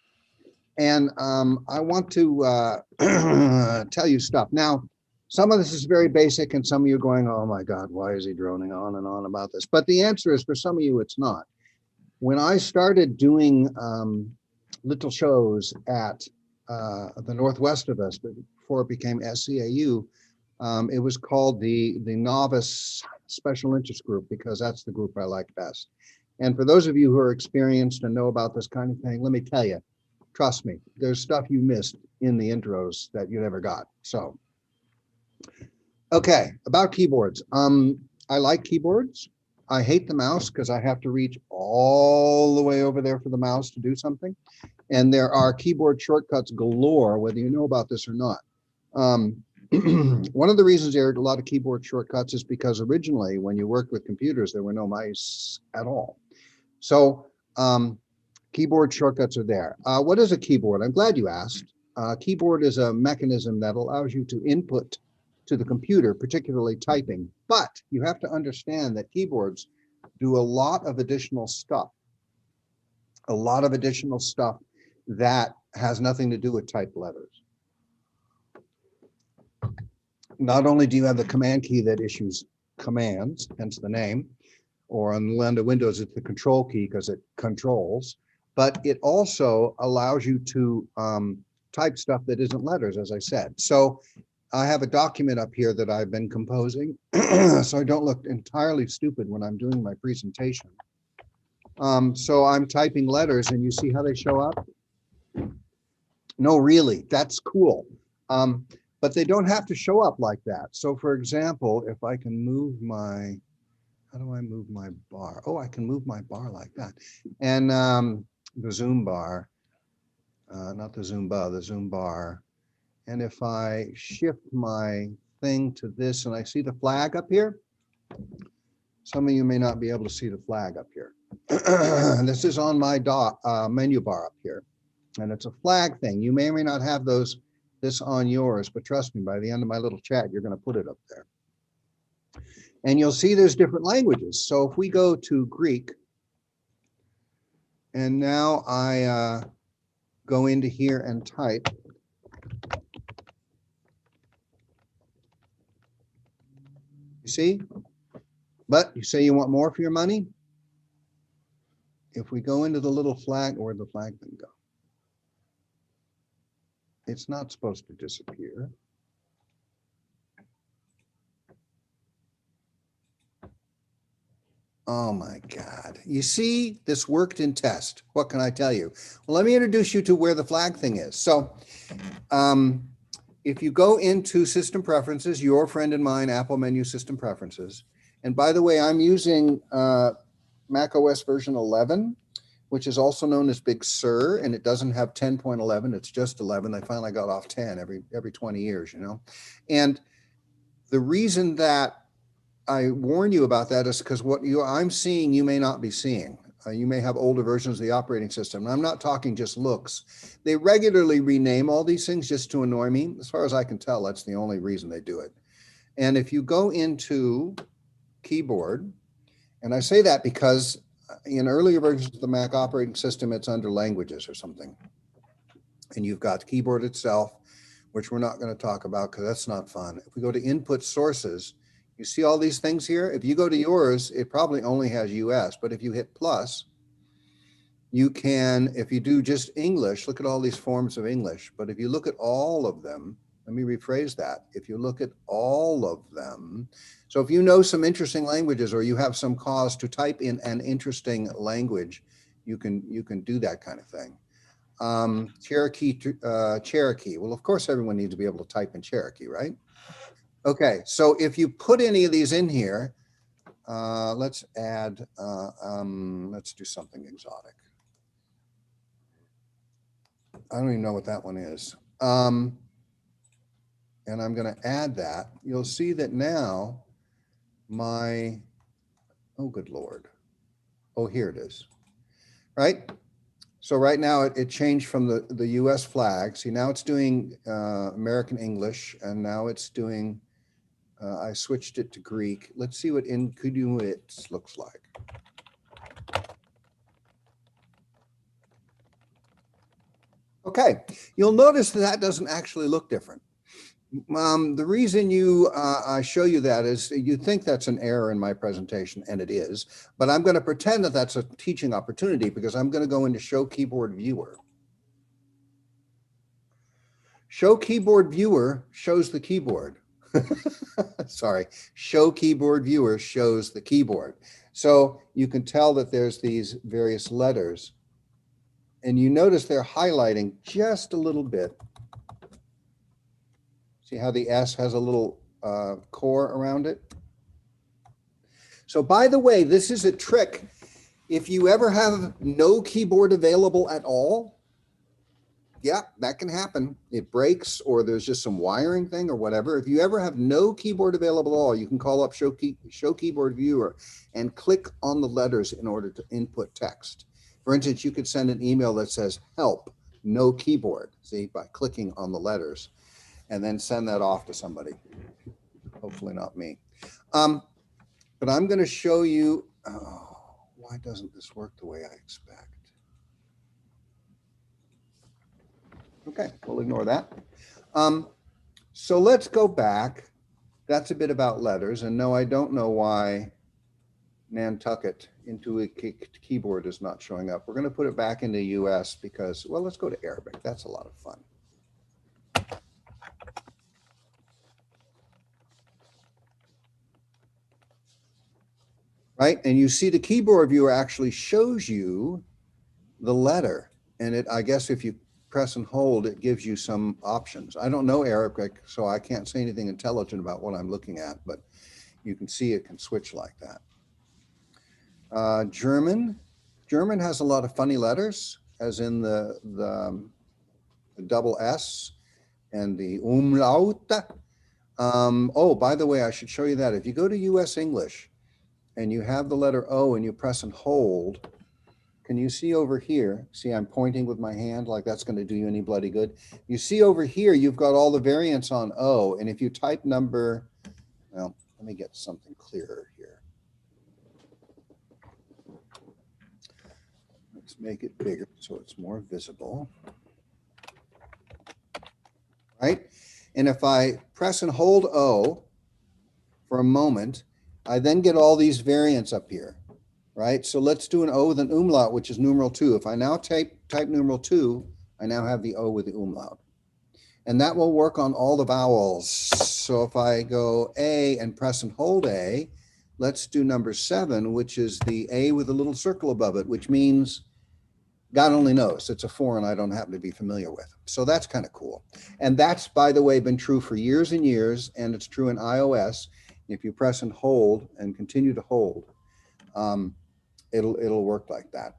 And I want to tell you stuff. Now, some of this is very basic and some of you are going, oh my God, why is he droning on and on about this? But the answer is for some of you, it's not. When I started doing little shows at the northwest of us, before it became SCAU, it was called the Novice Special Interest Group because that's the group I like best. And for those of you who are experienced and know about this kind of thing, let me tell you, trust me, there's stuff you missed in the intros that you never got. So, okay, about keyboards. I like keyboards. I hate the mouse because I have to reach all the way over there for the mouse to do something. And there are keyboard shortcuts galore, whether you know about this or not. One of the reasons there are a lot of keyboard shortcuts is because originally when you worked with computers, there were no mice at all. So keyboard shortcuts are there. What is a keyboard? I'm glad you asked. Keyboard is a mechanism that allows you to input to the computer, particularly typing. But you have to understand that keyboards do a lot of additional stuff. A lot of additional stuff that has nothing to do with typed letters. Not only do you have the command key that issues commands, hence the name, or on the end of Windows, it's the control key because it controls, but it also allows you to type stuff that isn't letters, as I said. So I have a document up here that I've been composing, so I don't look entirely stupid when I'm doing my presentation. So I'm typing letters and you see how they show up? No, really, that's cool. But they don't have to show up like that. So for example, if I can move my, how do I move my bar? Oh, I can move my bar like that. And the zoom bar, not the Zumba, the zoom bar. And if I shift my thing to this and I see the flag up here, some of you may not be able to see the flag up here. This is on my menu bar up here. And it's a flag thing. You may or may not have this on yours, but trust me, by the end of my little chat, you're going to put it up there. And you'll see there's different languages. So if we go to Greek, and now I go into here and type, you see? But you say you want more for your money? If we go into the little flag, where'd the flag thing go? It's not supposed to disappear. Oh my God. You see, this worked in test. What can I tell you? Well, let me introduce you to where the flag thing is. So if you go into System Preferences, your friend and mine, Apple Menu System Preferences, and by the way, I'm using Mac OS version 11, which is also known as Big Sur, and it doesn't have 10.11. It's just 11. They finally got off 10 every 20 years, you know. And the reason that I warn you about that is because what I'm seeing, you may not be seeing. You may have older versions of the operating system. And I'm not talking just looks. They regularly rename all these things just to annoy me. As far as I can tell, that's the only reason they do it. And if you go into keyboard, and I say that because in earlier versions of the Mac operating system, it's under languages or something. And you've got the keyboard itself, which we're not going to talk about because that's not fun. If we go to input sources, you see all these things here? If you go to yours, it probably only has US, but if you hit plus, you can, if you do just English, look at all these forms of English. But if you look at all of them, let me rephrase that. If you look at all of them, so if you know some interesting languages or you have some cause to type in an interesting language, you can do that kind of thing. Cherokee. Well, of course, everyone needs to be able to type in Cherokee, right? Okay, so if you put any of these in here, let's add, let's do something exotic. I don't even know what that one is. And I'm going to add that. You'll see that now my, oh, good Lord. Oh, here it is, right? So right now it changed from the US flag. See, now it's doing American English, and now it's doing, I switched it to Greek. Let's see what Inuit looks like. Okay, you'll notice that doesn't actually look different. The reason I show you that is you think that's an error in my presentation, and it is, but I'm going to pretend that that's a teaching opportunity because I'm going to go into Show Keyboard Viewer. Show Keyboard Viewer shows the keyboard. Sorry, Show Keyboard Viewer shows the keyboard. So you can tell that there's these various letters, and you notice they're highlighting just a little bit. See how the S has a little core around it? So by the way, this is a trick. If you ever have no keyboard available at all, yeah, that can happen. It breaks or there's just some wiring thing or whatever. If you ever have no keyboard available at all, you can call up Show Keyboard Viewer and click on the letters in order to input text. For instance, you could send an email that says, help, no keyboard, see, by clicking on the letters, and then send that off to somebody. Hopefully not me. But I'm going to show you, oh, why doesn't this work the way I expect? Okay, we'll ignore that. So let's go back. That's a bit about letters. And no, I don't know why Nantucket into a keyboard is not showing up. We're going to put it back into US because, well, let's go to Arabic. That's a lot of fun. Right, and you see the keyboard viewer actually shows you the letter. And it, I guess if you press and hold, it gives you some options. I don't know Arabic, so I can't say anything intelligent about what I'm looking at, but you can see it can switch like that. German has a lot of funny letters, as in the double S and the umlaut. Oh, by the way, I should show you that. If you go to US English and you have the letter O and you press and hold, can you see over here? See, I'm pointing with my hand like that's going to do you any bloody good. You see over here, you've got all the variants on O. And if you type number, well, let me get something clearer here. Let's make it bigger so it's more visible. Right? And if I press and hold O for a moment, I then get all these variants up here. Right? So let's do an O with an umlaut, which is numeral 2. If I now type numeral 2, I now have the O with the umlaut. And that will work on all the vowels. So if I go A and press and hold A, let's do number 7, which is the A with a little circle above it, which means God only knows. It's a foreign I don't happen to be familiar with. So that's kind of cool. And that's, by the way, been true for years and years, and it's true in iOS. If you press and hold and continue to hold, it'll work like that.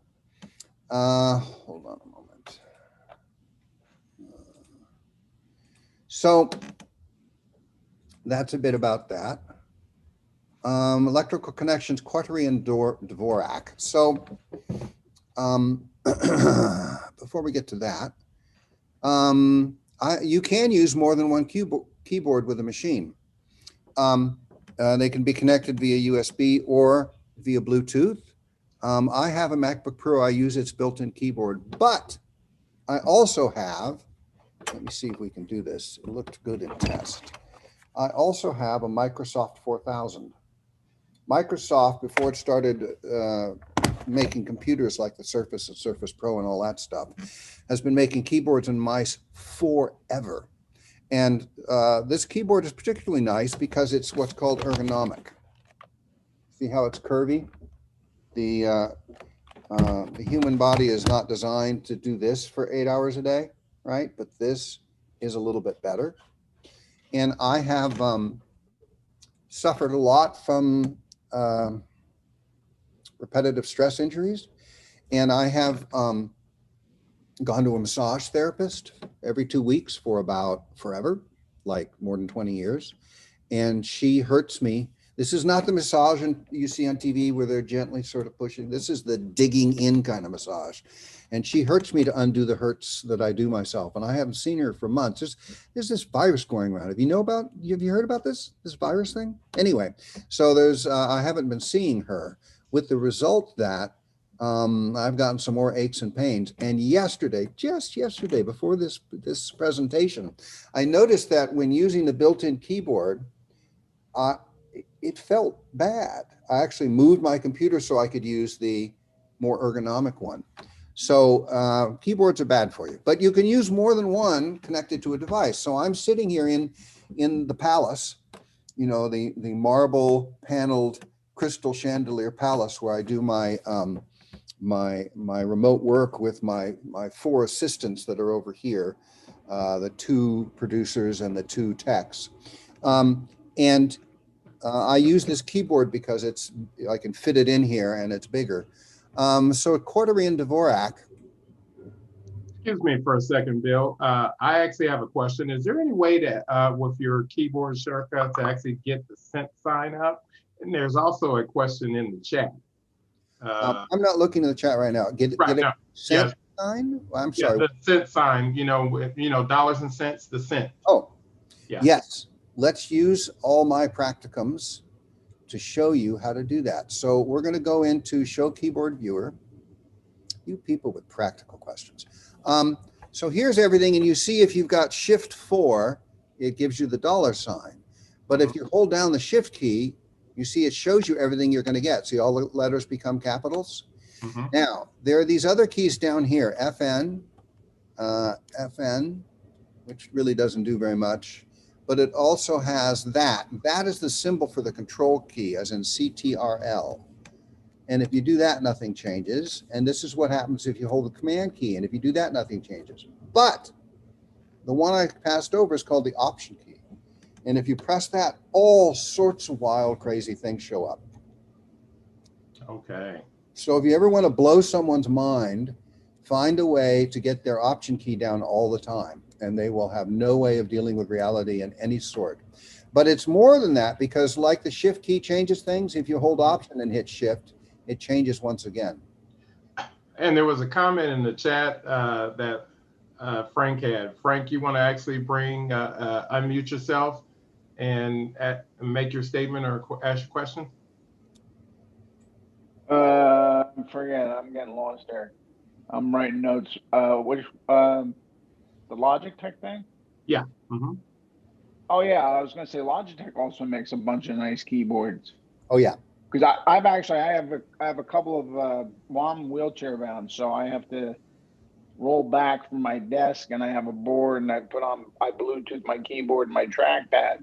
Hold on a moment. So that's a bit about that. Electrical connections, Quatry and Dvorak. So before we get to that, you can use more than one keyboard with a machine. They can be connected via USB or via Bluetooth. I have a MacBook Pro. I use its built-in keyboard, but I also have, let me see if we can do this. It looked good in test. I also have a Microsoft 4000. Microsoft, before it started making computers like the Surface and Surface Pro and all that stuff, has been making keyboards and mice forever. And this keyboard is particularly nice because it's what's called ergonomic. See how it's curvy? The human body is not designed to do this for 8 hours a day, right? But this is a little bit better. And I have suffered a lot from repetitive stress injuries. And I have gone to a massage therapist every 2 weeks for about forever, like more than 20 years. And she hurts me. This is not the massage you see on TV where they're gently sort of pushing. This is the digging in kind of massage. And she hurts me to undo the hurts that I do myself. And I haven't seen her for months. There's this virus going around. Have you heard about this virus thing? Anyway, so I haven't been seeing her, with the result that I've gotten some more aches and pains. And just yesterday, before this presentation, I noticed that when using the built-in keyboard, it felt bad. I actually moved my computer so I could use the more ergonomic one. So keyboards are bad for you, but you can use more than one connected to a device. So I'm sitting here in the palace, you know, the marble paneled crystal chandelier palace where I do my my remote work with my 4 assistants that are over here, the 2 producers and the 2 techs. I use this keyboard because I can fit it in here and it's bigger. So Quatry and Dvorak. Excuse me for a second, Bill. I actually have a question. Is there any way to, with your keyboard shortcut, to actually get the cent sign up? And there's also a question in the chat. I'm not looking at the chat right now. Get a cent sign? Well, I'm sorry. The cent sign, dollars and cents, the cent. Oh, yes. Let's use all my practicums to show you how to do that. So we're going to go into Show Keyboard Viewer. You people with practical questions. So here's everything, and you see if you've got Shift 4, it gives you the dollar sign. But if you hold down the Shift key, you see it shows you everything you're going to get. See, all the letters become capitals. Mm-hmm. Now, there are these other keys down here, FN, FN, which really doesn't do very much. But it also has that. That is the symbol for the control key, as in CTRL. And if you do that, nothing changes. And this is what happens if you hold the command key. And if you do that, nothing changes. But the one I passed over is called the Option key. And if you press that, all sorts of wild, crazy things show up. Okay. So if you ever want to blow someone's mind, find a way to get their Option key down all the time, and they will have no way of dealing with reality in any sort. But it's more than that, because like the Shift key changes things, if you hold Option and hit Shift, it changes once again. And there was a comment in the chat that Frank had. Frank, you want to actually unmute yourself and make your statement or ask your question? Forget it. I'm getting lost there. I'm writing notes. The Logitech thing? Yeah. Mm-hmm. Oh yeah, I was gonna say Logitech also makes a bunch of nice keyboards. Oh yeah. Because I have a couple of I'm wheelchair bound, so I have to roll back from my desk, and I have a board, and I Bluetooth my keyboard and my trackpad.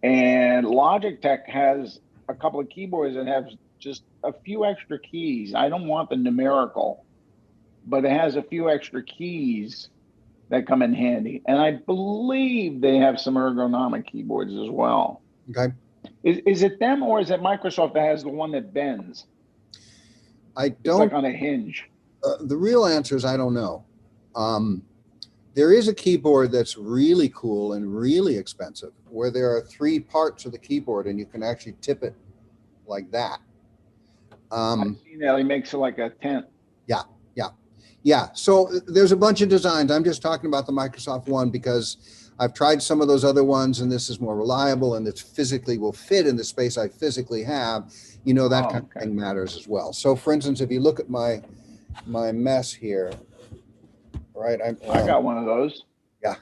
And Logitech has a couple of keyboards that have just a few extra keys. I don't want the numerical, but it has a few extra keys that come in handy. And I believe they have some ergonomic keyboards as well. Okay. Is it them or is it Microsoft that has the one that bends? I It's don't. like on a hinge. The real answer is I don't know. There is a keyboard that's really cool and really expensive, where there are 3 parts of the keyboard and you can actually tip it like that. I've seen that. He makes it like a tent. Yeah. So there's a bunch of designs. I'm just talking about the Microsoft one because I've tried some of those other ones, and this is more reliable and it physically will fit in the space I physically have. You know, that kind of thing matters as well. So for instance, if you look at my mess here, right? I got one of those. Yeah.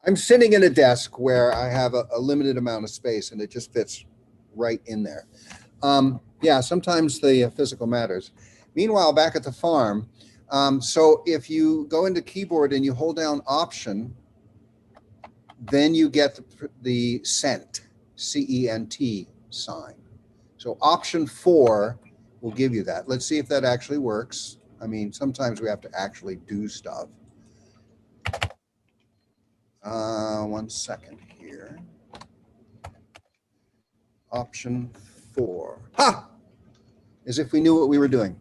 I'm sitting in a desk where I have a limited amount of space and it just fits right in there. Yeah, sometimes the physical matters. Meanwhile, back at the farm, so if you go into keyboard and you hold down Option, then you get the Cent, C-E-N-T sign. So Option 4 will give you that. Let's see if that actually works. I mean, sometimes we have to actually do stuff. 1 second here. Option 4. Ha! As if we knew what we were doing.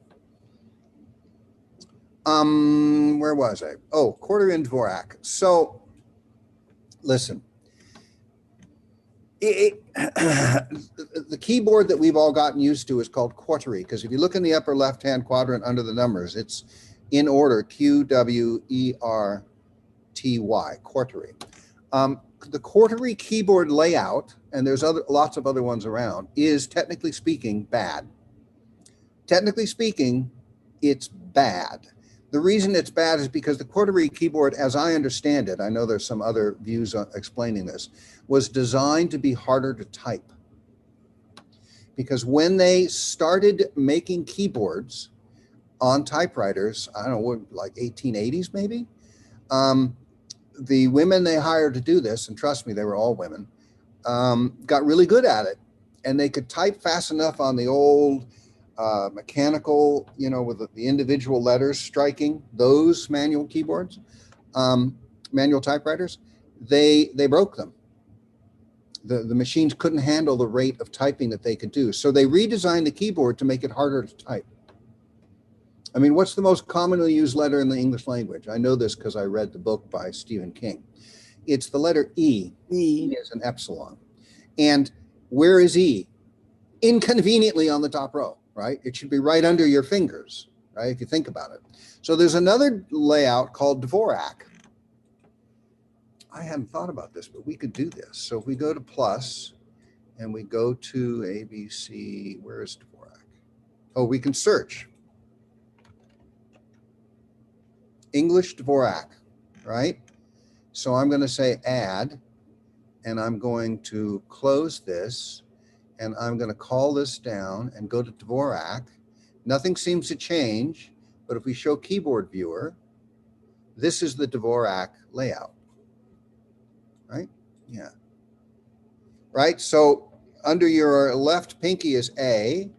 Where was I? Oh, quarter in Dvorak. So, listen. The keyboard that we've all gotten used to is called quartery, because if you look in the upper left-hand quadrant under the numbers, it's in order, Q-W-E-R-T-Y, quartery. The quartery keyboard layout, and there's lots of other ones around, is technically speaking bad. Technically speaking, it's bad. The reason it's bad is because the quartery keyboard, as I understand it, I know there's some other views on explaining this, was designed to be harder to type. Because when they started making keyboards on typewriters, I don't know, like 1880s maybe, the women they hired to do this, and trust me, they were all women, got really good at it. And they could type fast enough on the old mechanical, you know, with the individual letters striking, those manual keyboards, manual typewriters, they broke them. The machines couldn't handle the rate of typing that they could do. So they redesigned the keyboard to make it harder to type. I mean, what's the most commonly used letter in the English language? I know this because I read the book by Stephen King. It's the letter E. E is an epsilon. And where is E? Inconveniently on the top row, right? It should be right under your fingers, right? If you think about it. So there's another layout called Dvorak. I hadn't thought about this, but we could do this. So if we go to plus and we go to ABC, where is Dvorak? Oh, we can search. English Dvorak, right? So I'm going to say add, and I'm going to close this, and I'm going to call this down and go to Dvorak. Nothing seems to change, but if we show keyboard viewer, this is the Dvorak layout, right? Yeah. Right, so under your left pinky is A,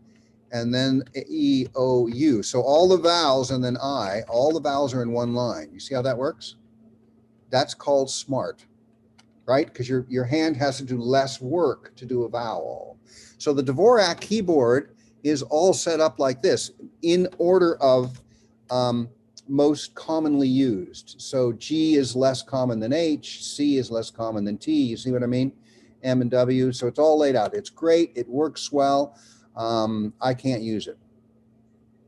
and then E, O, U. So all the vowels and then I, all the vowels are in one line. You see how that works? That's called smart, right? Because your hand has to do less work to do a vowel. So the Dvorak keyboard is all set up like this in order of most commonly used. So G is less common than H, C is less common than T. You see what I mean? M and W. So it's all laid out. It's great. It works well. I can't use it.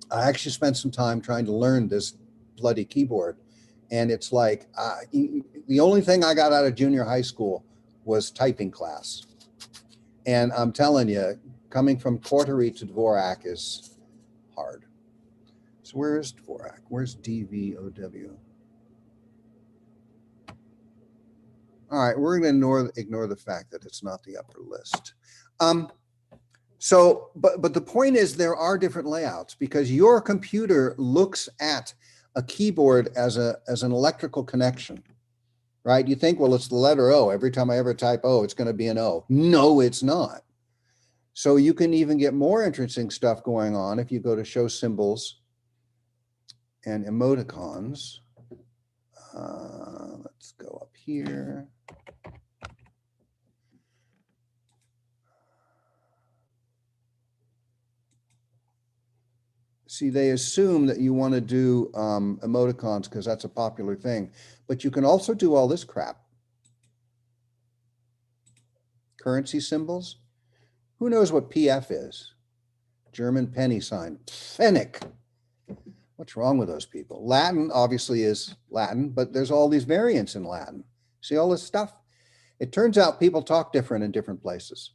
I actually spent some time trying to learn this bloody keyboard. And it's like, the only thing I got out of junior high school was typing class. And I'm telling you, coming from quartery to Dvorak is hard. So where is Dvorak? Where's DVOW? All right, we're going to ignore the fact that it's not the upper list. So, but the point is there are different layouts because your computer looks at a keyboard as an electrical connection, right? You think, well, it's the letter O. Every time I ever type O, it's going to be an O. No, it's not. So you can even get more interesting stuff going on if you go to show symbols and emoticons. Let's go up here. See, they assume that you want to do emoticons because that's a popular thing, but you can also do all this crap. Currency symbols. Who knows what PF is? German penny sign. Pfennig. What's wrong with those people? Latin obviously is Latin, but there's all these variants in Latin. See all this stuff? It turns out people talk different in different places.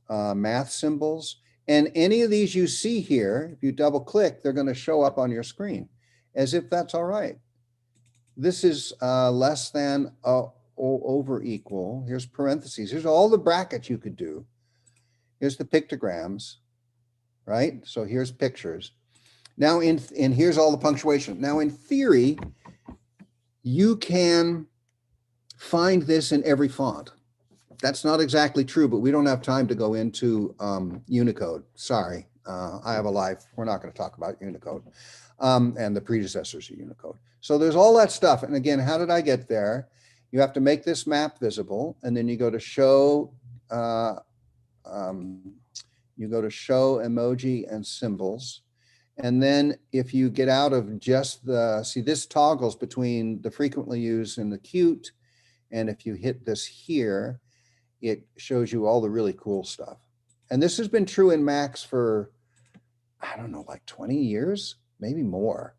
Math symbols. And any of these you see here, if you double click, they're going to show up on your screen as if that's all right. This is less than over equal. Here's parentheses. Here's all the brackets you could do. Here's the pictograms, right? So here's pictures. Now, and here's all the punctuation. Now, in theory, you can find this in every font. That's not exactly true, but we don't have time to go into Unicode. Sorry, I have a life. We're not going to talk about Unicode and the predecessors of Unicode. So there's all that stuff. And again, how did I get there? You have to make this map visible, and then you go to show. You go to show emoji and symbols. And then if you get out of just the, see this toggles between the frequently used and the cute. And if you hit this here, it shows you all the really cool stuff. And this has been true in Macs for, I don't know, like 20 years, maybe more.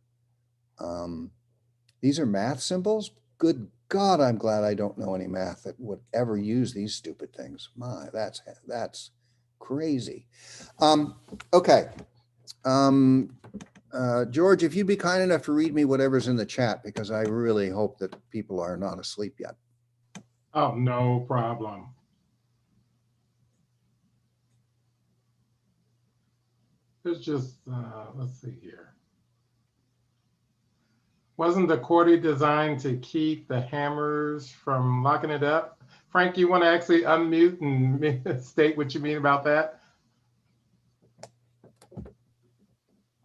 These are math symbols. Good God, I'm glad I don't know any math that would ever use these stupid things. My, that's crazy. Okay. George, if you'd be kind enough to read me whatever's in the chat, because I really hope that people are not asleep yet. Oh, no problem. It's just, let's see here. Wasn't the QWERTY designed to keep the hammers from locking it up? Frank, you want to actually unmute and state what you mean about that?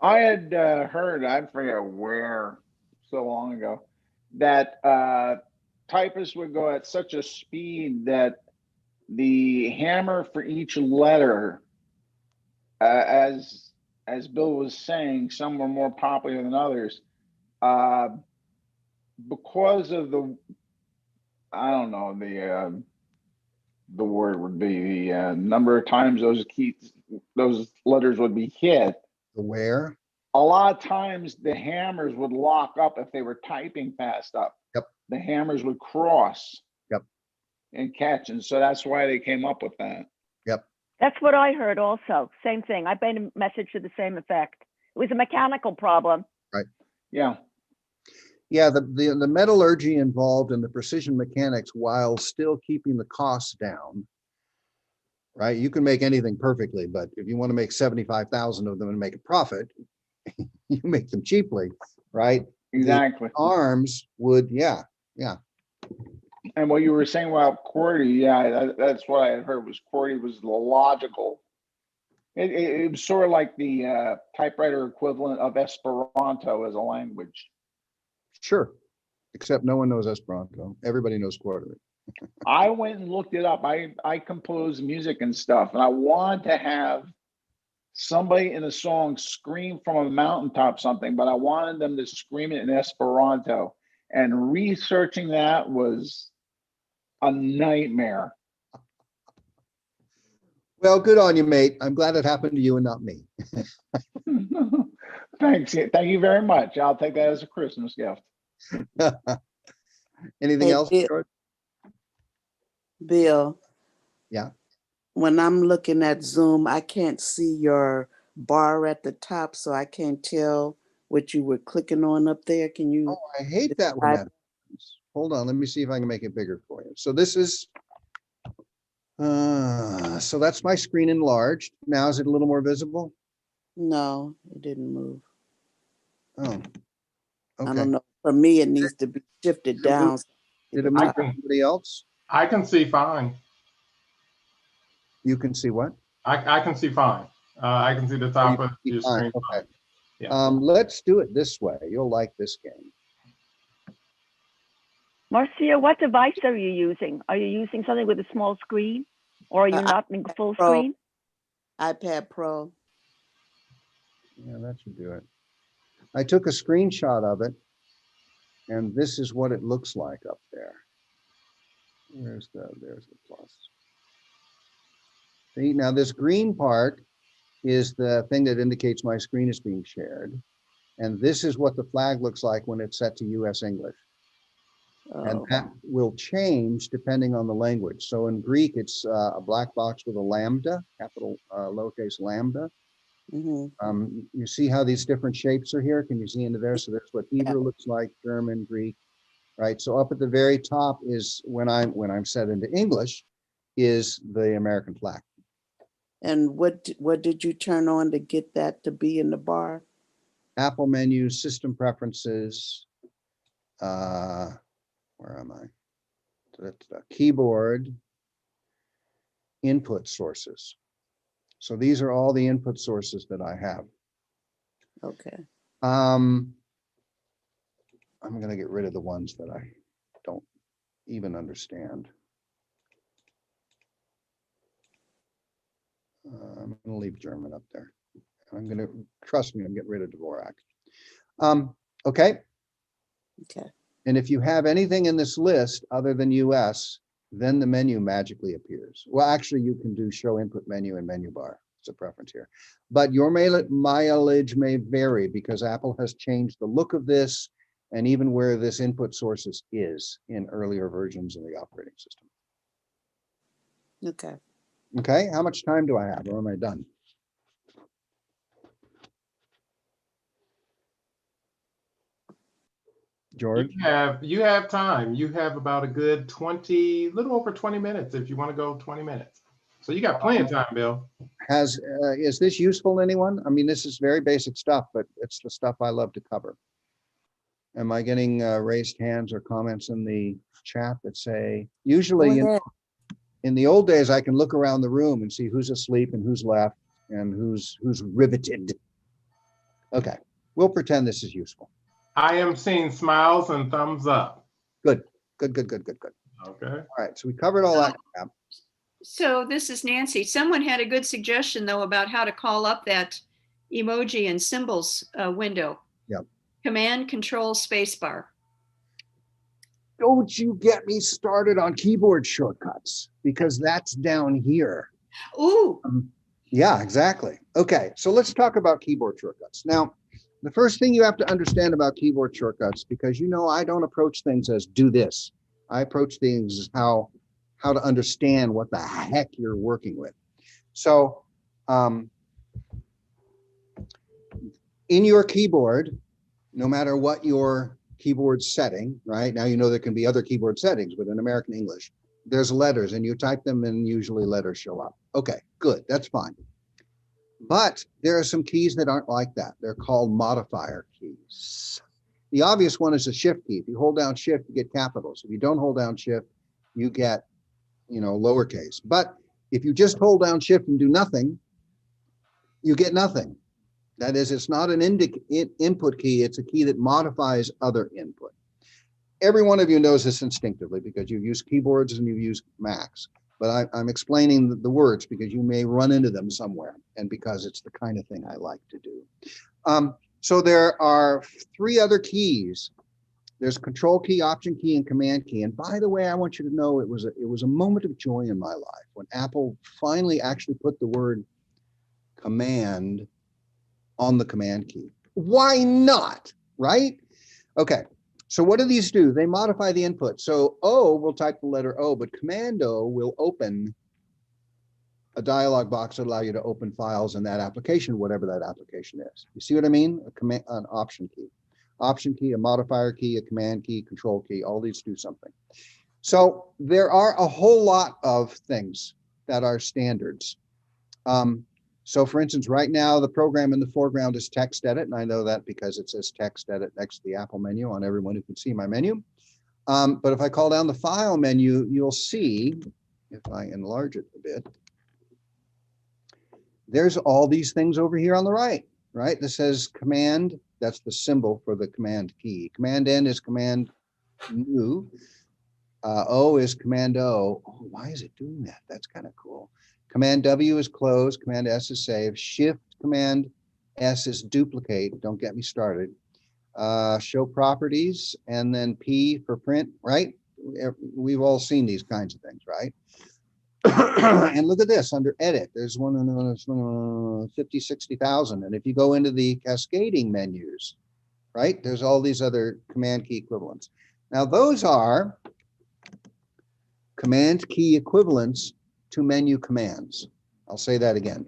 I had heard, I forget where, so long ago, that typists would go at such a speed that the hammer for each letter, as Bill was saying, some were more popular than others. Because of the, I don't know, the word would be the number of times those letters would be hit. The wear. A lot of times the hammers would lock up if they were typing fast up. Yep. The hammers would cross. Yep. And catch, and so that's why they came up with that. Yep. That's what I heard also. Same thing. I made a message to the same effect. It was a mechanical problem. Right. Yeah. Yeah, the metallurgy involved in the precision mechanics while still keeping the costs down, right? You can make anything perfectly, but if you want to make 75,000 of them and make a profit, you make them cheaply, right? Exactly. The arms would, yeah. And what you were saying about QWERTY, yeah, that's what I had heard was QWERTY was the logical. It was sort of like the typewriter equivalent of Esperanto as a language. Sure, except no one knows Esperanto. Everybody knows QWERTY. I went and looked it up. I compose music and stuff, and I wanted to have somebody in a song scream from a mountaintop something, but I wanted them to scream it in Esperanto. And researching that was a nightmare. Well, good on you, mate. I'm glad it happened to you and not me. Thanks. Thank you very much. I'll take that as a Christmas gift. Anything else, George? Bill. Yeah. When I'm looking at Zoom, I can't see your bar at the top, so I can't tell what you were clicking on up there. Can you? Oh, I hate that when that happens. Hold on, let me see if I can make it bigger for you. So this is, so that's my screen enlarged. Now is it a little more visible? No, it didn't move. Oh, okay. I don't know. For me, it needs to be shifted down. Did it move for somebody else? I can see fine. You can see what? I can see fine. I can see the top of your screen. Okay. Yeah. Let's do it this way. You'll like this game. Marcia, what device are you using? Are you using something with a small screen, or are you not in full screen? iPad Pro. Yeah, that should do it. I took a screenshot of it, and this is what it looks like up there. There's the plus. See, now this green part is the thing that indicates my screen is being shared. And this is what the flag looks like when it's set to US English. And that will change depending on the language. So in Greek, it's a black box with a lambda, capital lowercase lambda. You see how these different shapes are here? Can you see into there? So that's what Hebrew looks like, German, Greek, right? So up at the very top is when I'm set into English is the American flag. And what did you turn on to get that to be in the bar? Apple menu, system preferences, where am I? So that's the keyboard, input sources. So these are all the input sources that I have. Okay. I'm going to get rid of the ones that I don't even understand. I'm going to leave German up there. I'm going to, trust me, I'm getting rid of Dvorak. Okay. Okay. And if you have anything in this list other than US, then the menu magically appears. Well, actually, you can do show input menu and menu bar. It's a preference here. But your mileage may vary because Apple has changed the look of this and even where this input sources is in earlier versions of the operating system. Okay. Okay, how much time do I have, or am I done? George? You have time. You have about a good little over 20 minutes if you want to go 20 minutes. So you got plenty of time, Bill. Is this useful to anyone? I mean, this is very basic stuff, but it's the stuff I love to cover. Am I getting raised hands or comments in the chat that say, usually in the old days, I can look around the room and see who's asleep and who's left and who's riveted. Okay, we'll pretend this is useful. I am seeing smiles and thumbs up. Good. Okay. All right, so we covered all that crap. So this is Nancy. Someone had a good suggestion though about how to call up that emoji and symbols window. Yep. Command Control Spacebar. Don't you get me started on keyboard shortcuts because that's down here. Ooh. Yeah, exactly. Okay, so let's talk about keyboard shortcuts. Now, the first thing you have to understand about keyboard shortcuts, because you know I don't approach things as do this. I approach things as how to understand what the heck you're working with. So in your keyboard, no matter what your keyboard setting, right? Now you know there can be other keyboard settings, but in American English, there's letters and you type them and usually letters show up. Okay, good, that's fine. But there are some keys that aren't like that. They're called modifier keys. The obvious one is a shift key. If you hold down shift, you get capitals. If you don't hold down shift, you get, lowercase. But if you just hold down shift and do nothing, you get nothing. That is, it's not an input key. It's a key that modifies other input. Every one of you knows this instinctively because you've used keyboards and you've used Macs. But I'm explaining the words because you may run into them somewhere and because it's the kind of thing I like to do. So there are 3 other keys. There's control key, option key, and command key. And by the way, I want you to know it was a moment of joy in my life when Apple finally actually put the word command on the command key. Why not, right? Okay, so what do these do? They modify the input. So O will type the letter O, but Command O will open a dialog box that allow you to open files in that application, whatever that application is. You see what I mean? An option key. Option key, a modifier key, a command key, control key, all these do something. So there are a whole lot of things that are standards. So for instance, right now, the program in the foreground is text edit. And I know that because it says text edit next to the Apple menu on everyone who can see my menu. But if I call down the file menu, you'll see, if I enlarge it a bit, there's all these things over here on the right, right? This says command, that's the symbol for the command key. Command N is command new. O is command O. Oh, why is it doing that? That's kind of cool. Command W is close. Command S is save. Shift command S is duplicate. Don't get me started. Show properties, and then P for print, right? We've all seen these kinds of things, right? And look at this under edit. There's one 50, 60,000. And if you go into the cascading menus, right, there's all these other command key equivalents. Now, those are command key equivalents to menu commands. I'll say that again.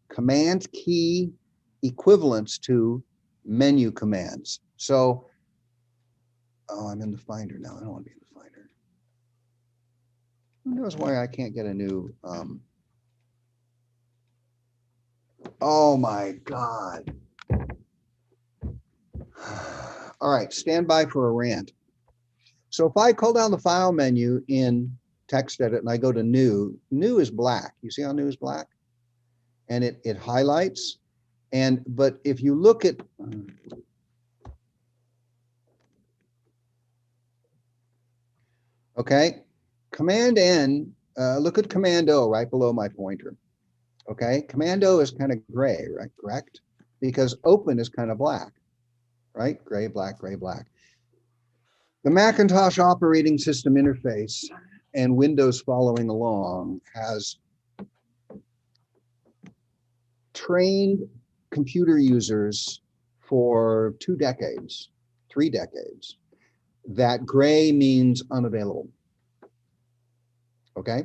Command key equivalents to menu commands. So, oh, I'm in the Finder now. I don't want to be in the Finder. Who knows why I can't get a new, oh my God. All right, stand by for a rant. So if I call down the file menu in TextEdit and I go to new is black. You see how new is black? And it highlights. But if you look at, okay, Command N, look at Command O right below my pointer. Okay, Command O is kind of gray, right? Correct? Because open is kind of black, right? Gray, black, gray, black. The Macintosh operating system interface and Windows following along has trained computer users for 2 decades, 3 decades, that gray means unavailable. Okay,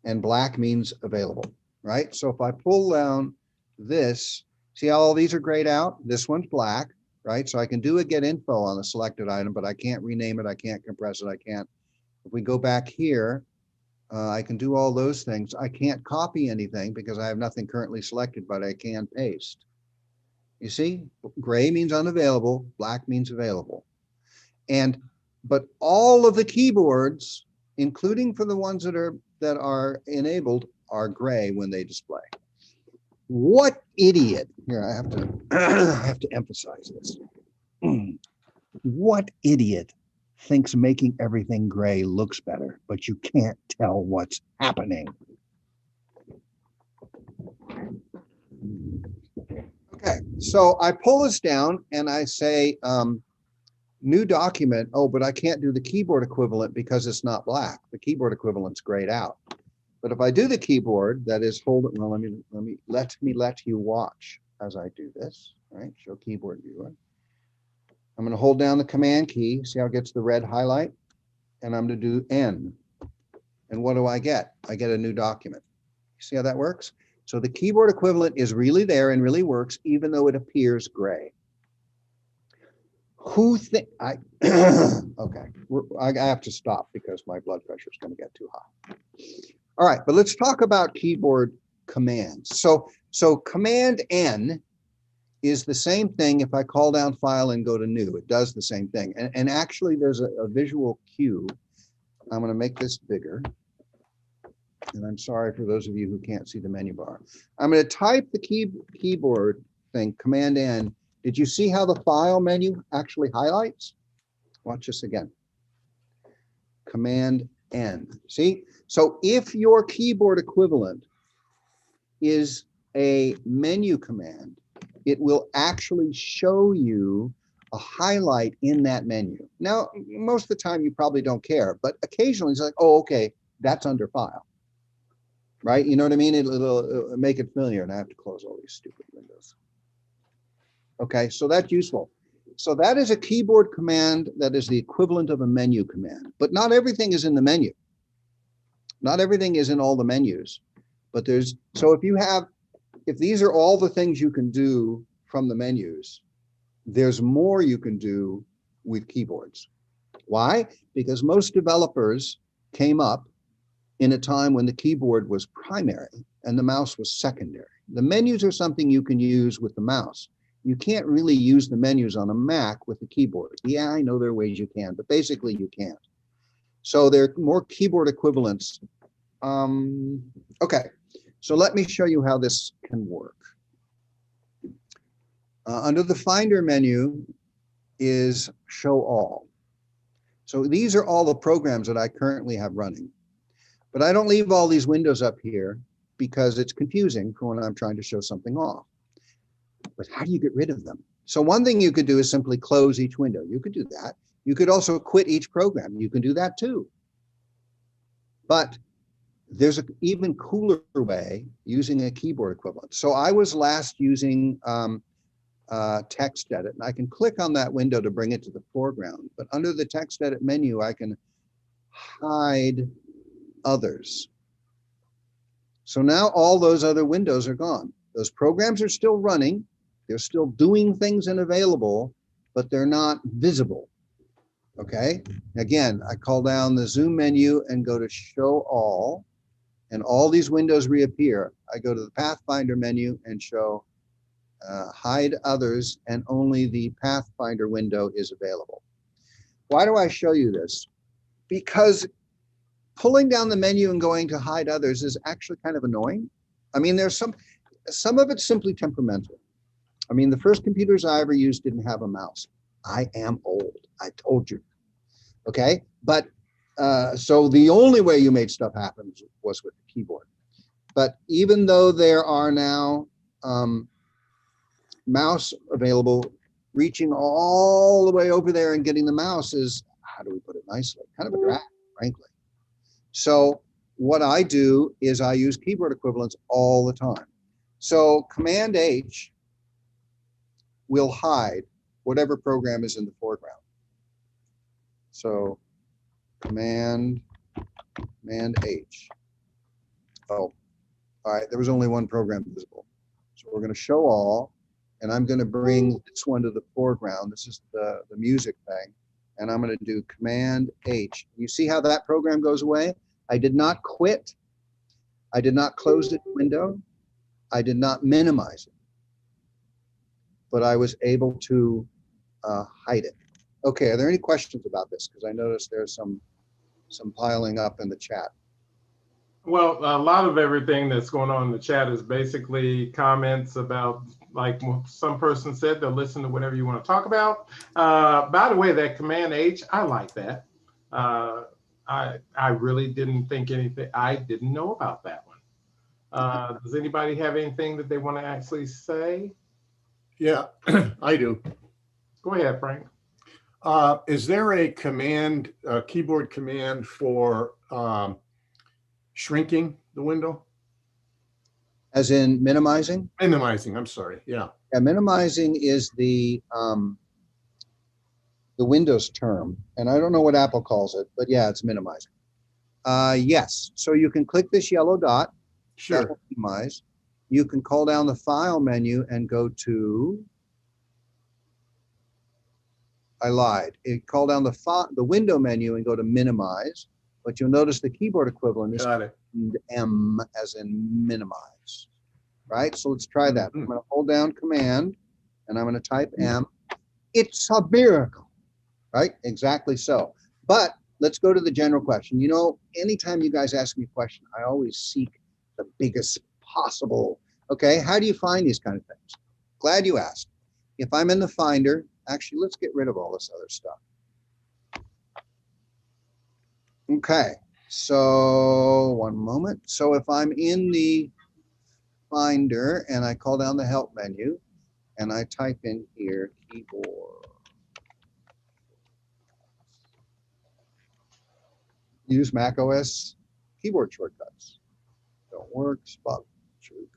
and black means available, right? So if I pull down this, see how all these are grayed out? This one's black, right? So I can do a get info on a selected item, but I can't rename it, I can't compress it, I can't. If we go back here, I can do all those things. I can't copy anything because I have nothing currently selected, but I can paste. You see, gray means unavailable, black means available. But all of the keyboards, including for the ones that are enabled, are gray when they display. What idiot, here I have to I have to emphasize this. What idiot thinks making everything gray looks better, but you can't tell what's happening? Okay, so I pull this down and I say new document. Oh, but I can't do the keyboard equivalent because it's not black. The keyboard equivalent's grayed out. But if I do the keyboard, that is hold it. Well, let me let you watch as I do this. Right, show keyboard viewer. I'm going to hold down the command key. See how it gets the red highlight? And I'm going to do N. And what do I get? I get a new document. See how that works? So the keyboard equivalent is really there and really works, even though it appears gray. Who think I? Okay, I have to stop because my blood pressure is going to get too high. All right, but let's talk about keyboard commands. So Command N is the same thing. If I call down file and go to new, it does the same thing. And actually, there's a visual cue. I'm going to make this bigger. And I'm sorry for those of you who can't see the menu bar. I'm going to type the keyboard thing, Command N. Did you see how the file menu actually highlights? Watch this again. Command N. See? So if your keyboard equivalent is a menu command, it will actually show you a highlight in that menu. Now, most of the time you probably don't care, but occasionally it's like, oh, okay, that's under file. Right? You know what I mean? It'll make it familiar, and I have to close all these stupid windows. Okay, so that's useful. So that is a keyboard command that is the equivalent of a menu command, but not everything is in the menu. Not everything is in all the menus, but there's, so if these are all the things you can do from the menus, there's more you can do with keyboards. Why? Because most developers came up in a time when the keyboard was primary and the mouse was secondary. The menus are something you can use with the mouse. You can't really use the menus on a Mac with the keyboard. Yeah, I know there are ways you can, but basically you can't. So there are more keyboard equivalents. Okay, So let me show you how this can work. Under the Finder menu is Show All. So these are all the programs that I currently have running. But I don't leave all these windows up here because it's confusing for when I'm trying to show something off. But how do you get rid of them? So one thing you could do is simply close each window. You could do that. You could also quit each program. You can do that too. But there's an even cooler way using a keyboard equivalent. So I was last using text edit, and I can click on that window to bring it to the foreground. But under the text edit menu, I can hide others. So now all those other windows are gone. Those programs are still running. They're still doing things and available, but they're not visible. Okay. Again, I call down the zoom menu and go to show all, and all these windows reappear. I go to the Pathfinder menu and show hide others, and only the Pathfinder window is available. Why do I show you this? Because pulling down the menu and going to hide others is actually kind of annoying. I mean, there's some of it's simply temperamental. I mean, the first computers I ever used didn't have a mouse. I am old, I told you. Okay, but so the only way you made stuff happen was with the keyboard. But even though there are now mouse available, reaching all the way over there and getting the mouse is, how do we put it nicely, kind of a drag, frankly. So what I do is I use keyboard equivalents all the time. So Command H will hide whatever program is in the foreground. So Command H. Oh, all right, there was only one program visible. So we're going to show all, and I'm going to bring this one to the foreground. This is the music thing. And I'm going to do Command H. You see how that program goes away? I did not quit. I did not close the window. I did not minimize it. But I was able to hide it. Okay, are there any questions about this? Because I noticed there's some piling up in the chat. Well, a lot of everything that's going on in the chat is basically comments about, like some person said, they'll listen to whatever you want to talk about. By the way, that Command H, I like that. I really didn't think anything, I didn't know about that one. Does anybody have anything that they want to actually say? Yeah, I do. Go ahead, Frank. Is there a command, keyboard command for shrinking the window? As in minimizing? Minimizing, I'm sorry, yeah. Yeah, minimizing is the Windows term, and I don't know what Apple calls it, but yeah, it's minimizing. Yes, so you can click this yellow dot. Sure. That will minimize. You can call down the File menu and go to, I lied. Call down the Window menu and go to Minimize, but you'll notice the keyboard equivalent is M as in minimize, right? So let's try that. I'm going to hold down Command, and I'm going to type M. It's a miracle, right? Exactly so. But let's go to the general question. You know, anytime you guys ask me a question, I always seek the biggest possible. Okay, how do you find these kind of things? Glad you asked. If I'm in the Finder, actually, let's get rid of all this other stuff. Okay, so one moment. So if I'm in the Finder and I call down the Help menu and I type in here keyboard, use Mac OS keyboard shortcuts. Don't work. Spot.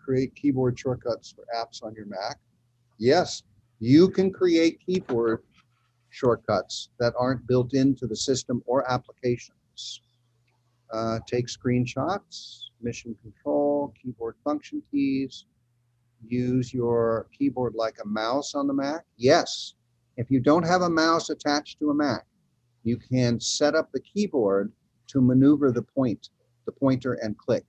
Create keyboard shortcuts for apps on your Mac. Yes, you can create keyboard shortcuts that aren't built into the system or applications. Take screenshots, mission control, keyboard function keys. Use your keyboard like a mouse on the Mac. Yes, if you don't have a mouse attached to a Mac, you can set up the keyboard to maneuver the pointer and click.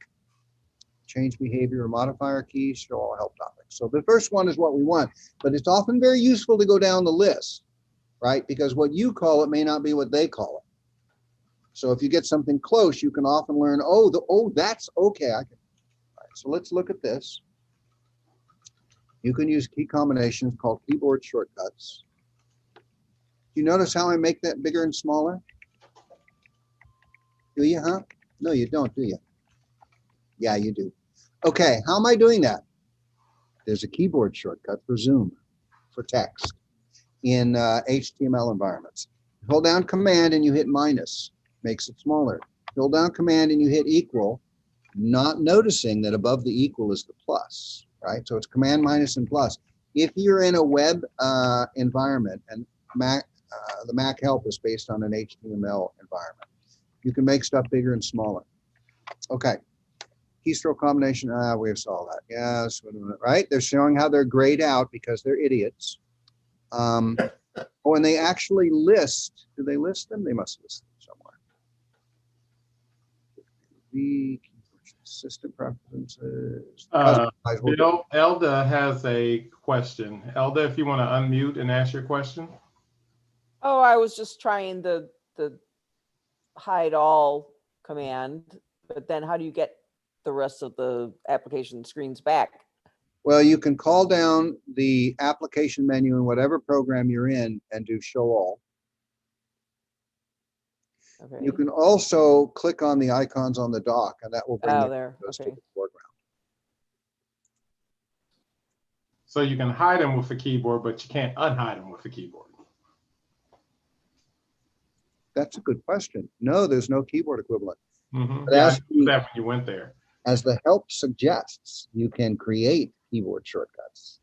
Change behavior or modifier keys, show all help topics. So the first one is what we want, but it's often very useful to go down the list, right? Because what you call it may not be what they call it. So if you get something close, you can often learn, that's okay. I can. Right, So let's look at this. You can use key combinations called keyboard shortcuts. You notice how I make that bigger and smaller? Do you, huh? No, you don't, do you? Yeah, you do. Okay, how am I doing that? There's a keyboard shortcut for zoom, for text in HTML environments. Hold down Command and you hit minus, makes it smaller. Hold down Command and you hit equal, not noticing that above the equal is the plus, right? So it's Command, minus, and plus. If you're in a web environment, and the Mac help is based on an HTML environment, you can make stuff bigger and smaller. Okay. Keystroke combination, we saw that. Yes, right? They're showing how they're grayed out because they're idiots. Oh, and they actually list, do they list them? They must list them somewhere. The system preferences. Bill, Elda has a question. Elda, if you want to unmute and ask your question. Oh, I was just trying the hide all command, but then how do you get the rest of the application screens back? Well, you can call down the application menu in whatever program you're in and do show all. Okay. You can also click on the icons on the dock, and that will bring Oh, it there. to Okay. the foreground. So you can hide them with the keyboard, but you can't unhide them with the keyboard. That's a good question. No, there's no keyboard equivalent. But Yeah, as I knew that when you went there. As the help suggests, you can create keyboard shortcuts.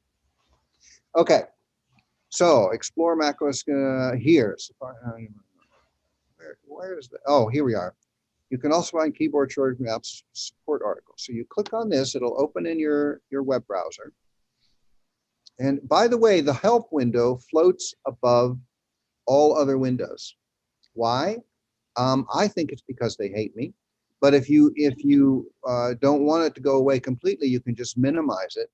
Okay, so explore macOS here. Where is the? Oh, here we are. You can also find keyboard shortcuts support articles. So you click on this, it'll open in your web browser. And by the way, the help window floats above all other windows. Why? I think it's because they hate me. But if you don't want it to go away completely, you can just minimize it,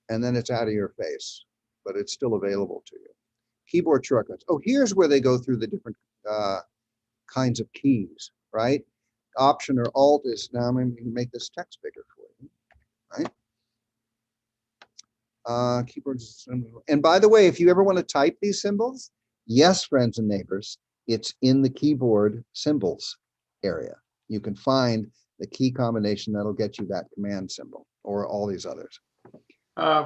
and then it's out of your face, but it's still available to you. Keyboard shortcuts. Oh, here's where they go through the different kinds of keys, right? Option or Alt is, now I'm going to make this text bigger for you, right? Keyboards. And by the way, if you ever want to type these symbols, yes, friends and neighbors, it's in the keyboard symbols area. You can find the key combination that'll get you that command symbol or all these others.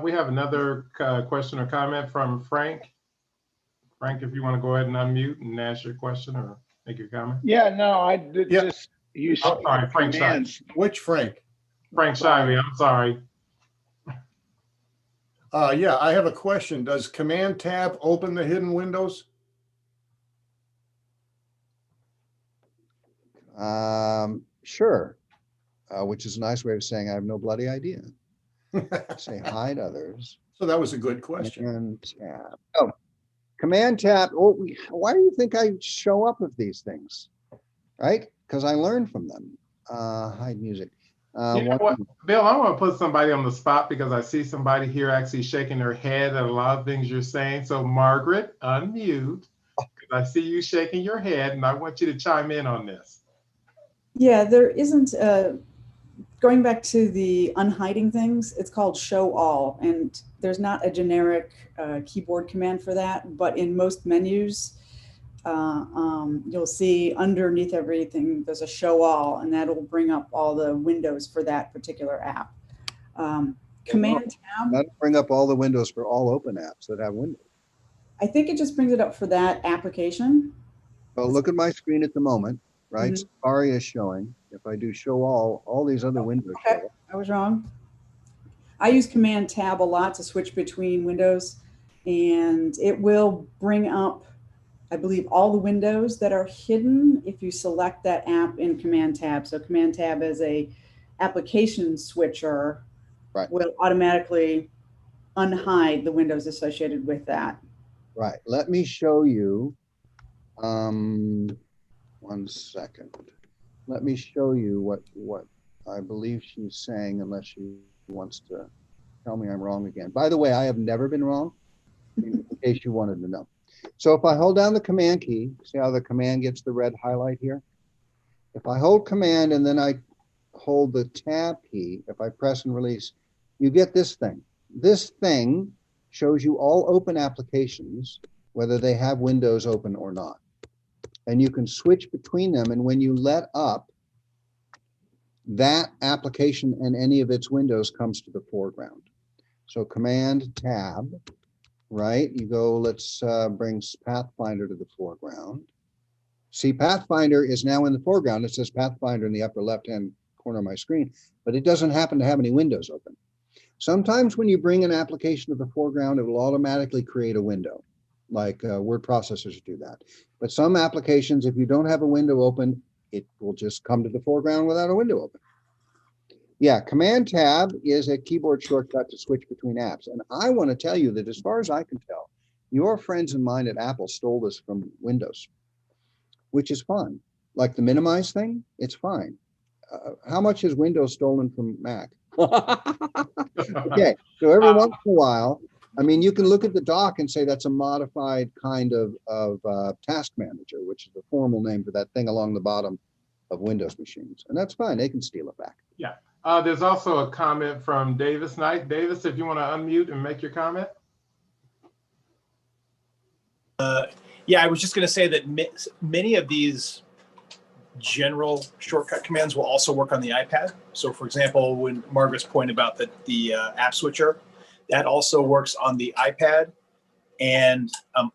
We have another question or comment from Frank. Frank, if you want to go ahead and unmute and ask your question or make your comment. Yeah, no, I did just use. Oh, sorry, Frank commands. Which Frank? Frank Shivey, I'm sorry. Yeah, I have a question. Does Command Tab open the hidden windows? Sure, which is a nice way of saying I have no bloody idea. Say hide others. So that was a good question. Command Tab. Oh, Command Tab. Oh, why do you think I show up with these things? Right? Because I learn from them. Hide music. You know what, Bill, I want to put somebody on the spot because I see somebody here actually shaking their head at a lot of things you're saying. So Margaret, unmute. I see you shaking your head and I want you to chime in on this. Yeah, there isn't, going back to the unhiding things, it's called show all, and there's not a generic keyboard command for that, but in most menus, you'll see underneath everything, there's a show all, and that'll bring up all the windows for that particular app. Command Tab. That'll bring up all the windows for all open apps that have windows. I think it just brings it up for that application. Well, look at my screen at the moment, right? Mm-hmm. Safari is showing. If I do show all these other windows Okay, show. I was wrong. I use Command Tab a lot to switch between windows, and it will bring up, I believe, all the windows that are hidden if you select that app in Command Tab. So Command Tab as a application switcher will automatically unhide the windows associated with that. Right. Let me show you. 1 second. Let me show you what I believe she's saying, unless she wants to tell me I'm wrong again. By the way, I have never been wrong, in case you wanted to know. So if I hold down the Command key, see how the command gets the red highlight here? If I hold Command and then I hold the tab key, if I press and release, you get this thing. This thing shows you all open applications, whether they have windows open or not. And you can switch between them. And when you let up, that application and any of its windows comes to the foreground. So Command Tab, right? You go, let's bring Pathfinder to the foreground. See, Pathfinder is now in the foreground. It says Pathfinder in the upper left-hand corner of my screen, but it doesn't happen to have any windows open. Sometimes when you bring an application to the foreground, it will automatically create a window, like word processors do that. But some applications, if you don't have a window open, it will just come to the foreground without a window open. Yeah, Command Tab is a keyboard shortcut to switch between apps. And I want to tell you that as far as I can tell, your friends and mine at Apple stole this from Windows, which is fine. Like the minimize thing, it's fine. How much is Windows stolen from Mac? Okay, so every once in a while, I mean, you can look at the dock and say that's a modified kind of task manager, which is the formal name for that thing along the bottom of Windows machines. And that's fine, they can steal it back. Yeah, there's also a comment from Davis Knight. Davis, if you want to unmute and make your comment. Yeah, I was just going to say that many of these general shortcut commands will also work on the iPad. So for example, when Margaret's point about the app switcher, that also works on the iPad. And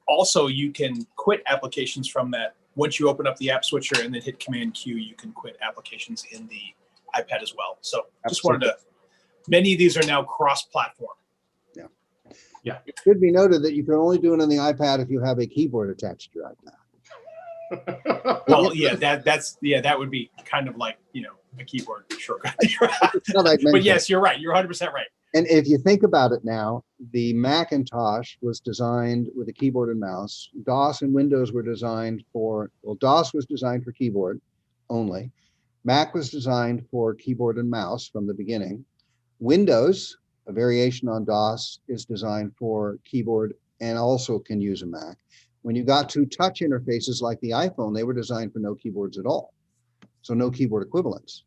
also you can quit applications from that. Once you open up the app switcher and then hit Command Q, you can quit applications in the iPad as well. So just wanted to, many of these are now cross-platform. Yeah. Yeah. It should be noted that you can only do it on the iPad if you have a keyboard attached to your iPad. Well, yeah, that would be kind of like, you know, a keyboard shortcut. But yes, you're right. You're 100% right. And if you think about it now, the Macintosh was designed with a keyboard and mouse. DOS and Windows were designed for, well, DOS was designed for keyboard only. Mac was designed for keyboard and mouse from the beginning. Windows, a variation on DOS, is designed for keyboard and also can use a Mac. When you got to touch interfaces like the iPhone, they were designed for no keyboards at all. So no keyboard equivalents.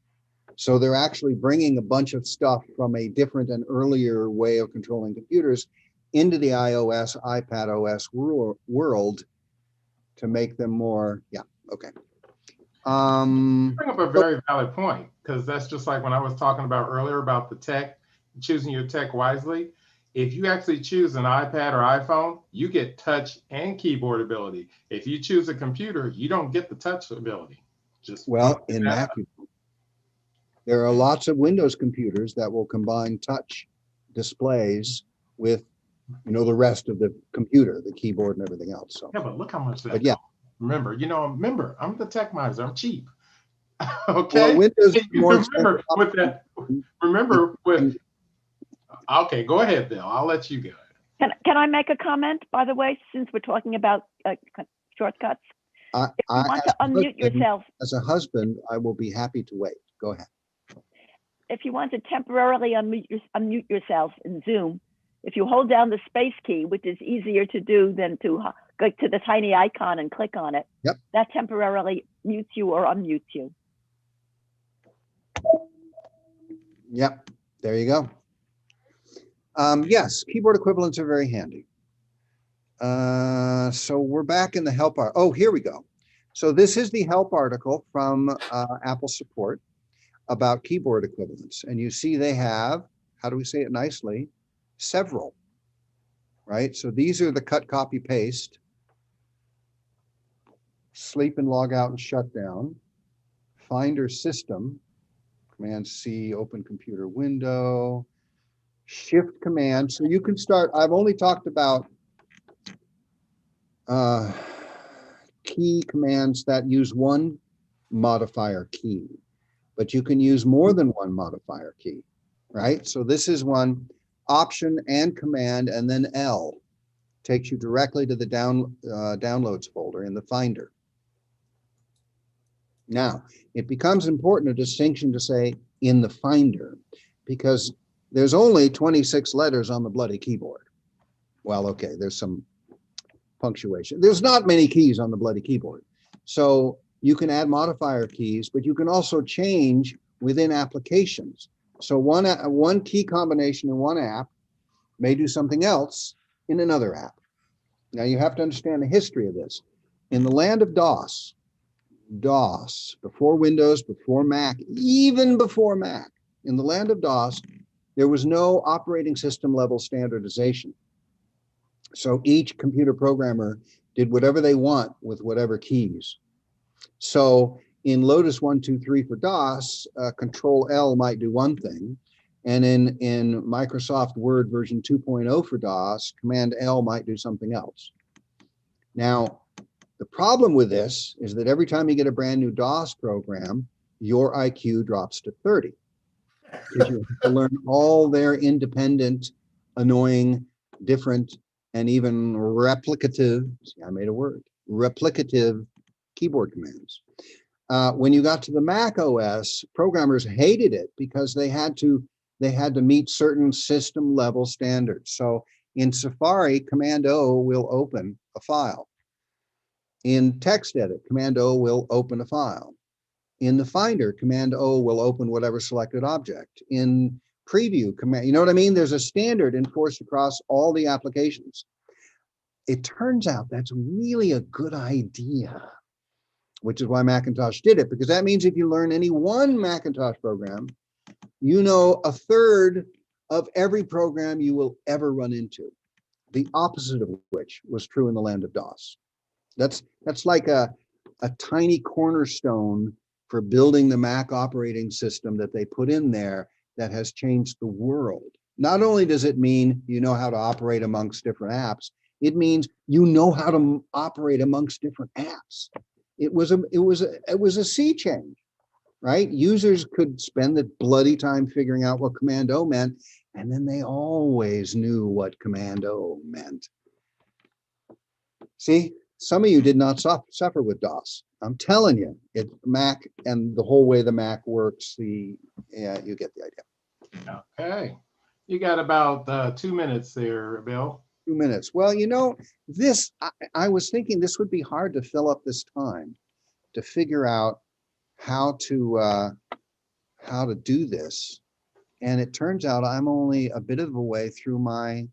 So they're actually bringing a bunch of stuff from a different and earlier way of controlling computers into the iOS, iPad OS world to make them more, yeah, okay. You bring up a very valid point, because that's just like when I was talking about earlier about the tech, choosing your tech wisely. If you actually choose an iPad or iPhone, you get touch and keyboard ability. If you choose a computer, you don't get the touch ability. Just well, in Mac, there are lots of Windows computers that will combine touch displays with, you know, the rest of the computer, the keyboard and everything else. So yeah, but look how much that. But yeah, remember, I'm the tech miser. I'm cheap. Okay. Well, Windows remember with. Okay, go ahead, Bill. I'll let you go. Can I make a comment, by the way, since we're talking about shortcuts? If you want to unmute yourself. As a husband, I will be happy to wait. Go ahead. If you want to temporarily unmute yourself in Zoom, if you hold down the space key, which is easier to do than to go to the tiny icon and click on it, yep, that temporarily mutes you or unmutes you. Yep, there you go. Yes, keyboard equivalents are very handy. So we're back in the help article. Oh, here we go. So this is the help article from Apple support about keyboard equivalents. And you see they have, how do we say it nicely? Several, right? So these are the cut, copy, paste, sleep and log out and shut down, Finder system, Command C, open computer window, Shift command. So you can start, I've only talked about key commands that use one modifier key, but you can use more than one modifier key, right? So this is one, Option and Command, and then L takes you directly to the downloads folder in the Finder. Now, it becomes important, a distinction to say in the Finder, because there's only 26 letters on the bloody keyboard. Well, okay, there's some punctuation. There's not many keys on the bloody keyboard. So you can add modifier keys, but you can also change within applications. So one key combination in one app may do something else in another app. Now you have to understand the history of this. In the land of DOS, before Windows, before Mac, even before Mac, in the land of DOS, there was no operating system level standardization. So each computer programmer did whatever they want with whatever keys. So in Lotus 123 for DOS, Control L might do one thing. And in Microsoft Word version 2.0 for DOS, Command L might do something else. Now, the problem with this is that every time you get a brand new DOS program, your IQ drops to 30. Because you have to learn all their independent, annoying, different, and even replicative, see, I made a word, replicative keyboard commands. When you got to the Mac OS, programmers hated it because they had to meet certain system level standards. So in Safari, Command O will open a file. In TextEdit, Command O will open a file. In the Finder, Command O will open whatever selected object. In Preview, Command, you know what I mean? There's a standard enforced across all the applications. It turns out that's really a good idea, which is why Macintosh did it, because that means if you learn any one Macintosh program, you know a third of every program you will ever run into, the opposite of which was true in the land of DOS. That's like a tiny cornerstone for building the Mac operating system that they put in there that has changed the world. Not only does it mean you know how to operate amongst different apps, it means you know how to operate amongst different apps. It was a sea change, right? Users could spend the bloody time figuring out what Command O meant, and then they always knew what Command O meant. See, some of you did not suffer with DOS. I'm telling you, it Mac and the whole way the Mac works. Yeah, you get the idea. Okay, you got about 2 minutes there, Bill. 2 minutes. Well, you know, this I was thinking this would be hard to fill up this time to figure out how to do this, and it turns out I'm only a bit of a way through my.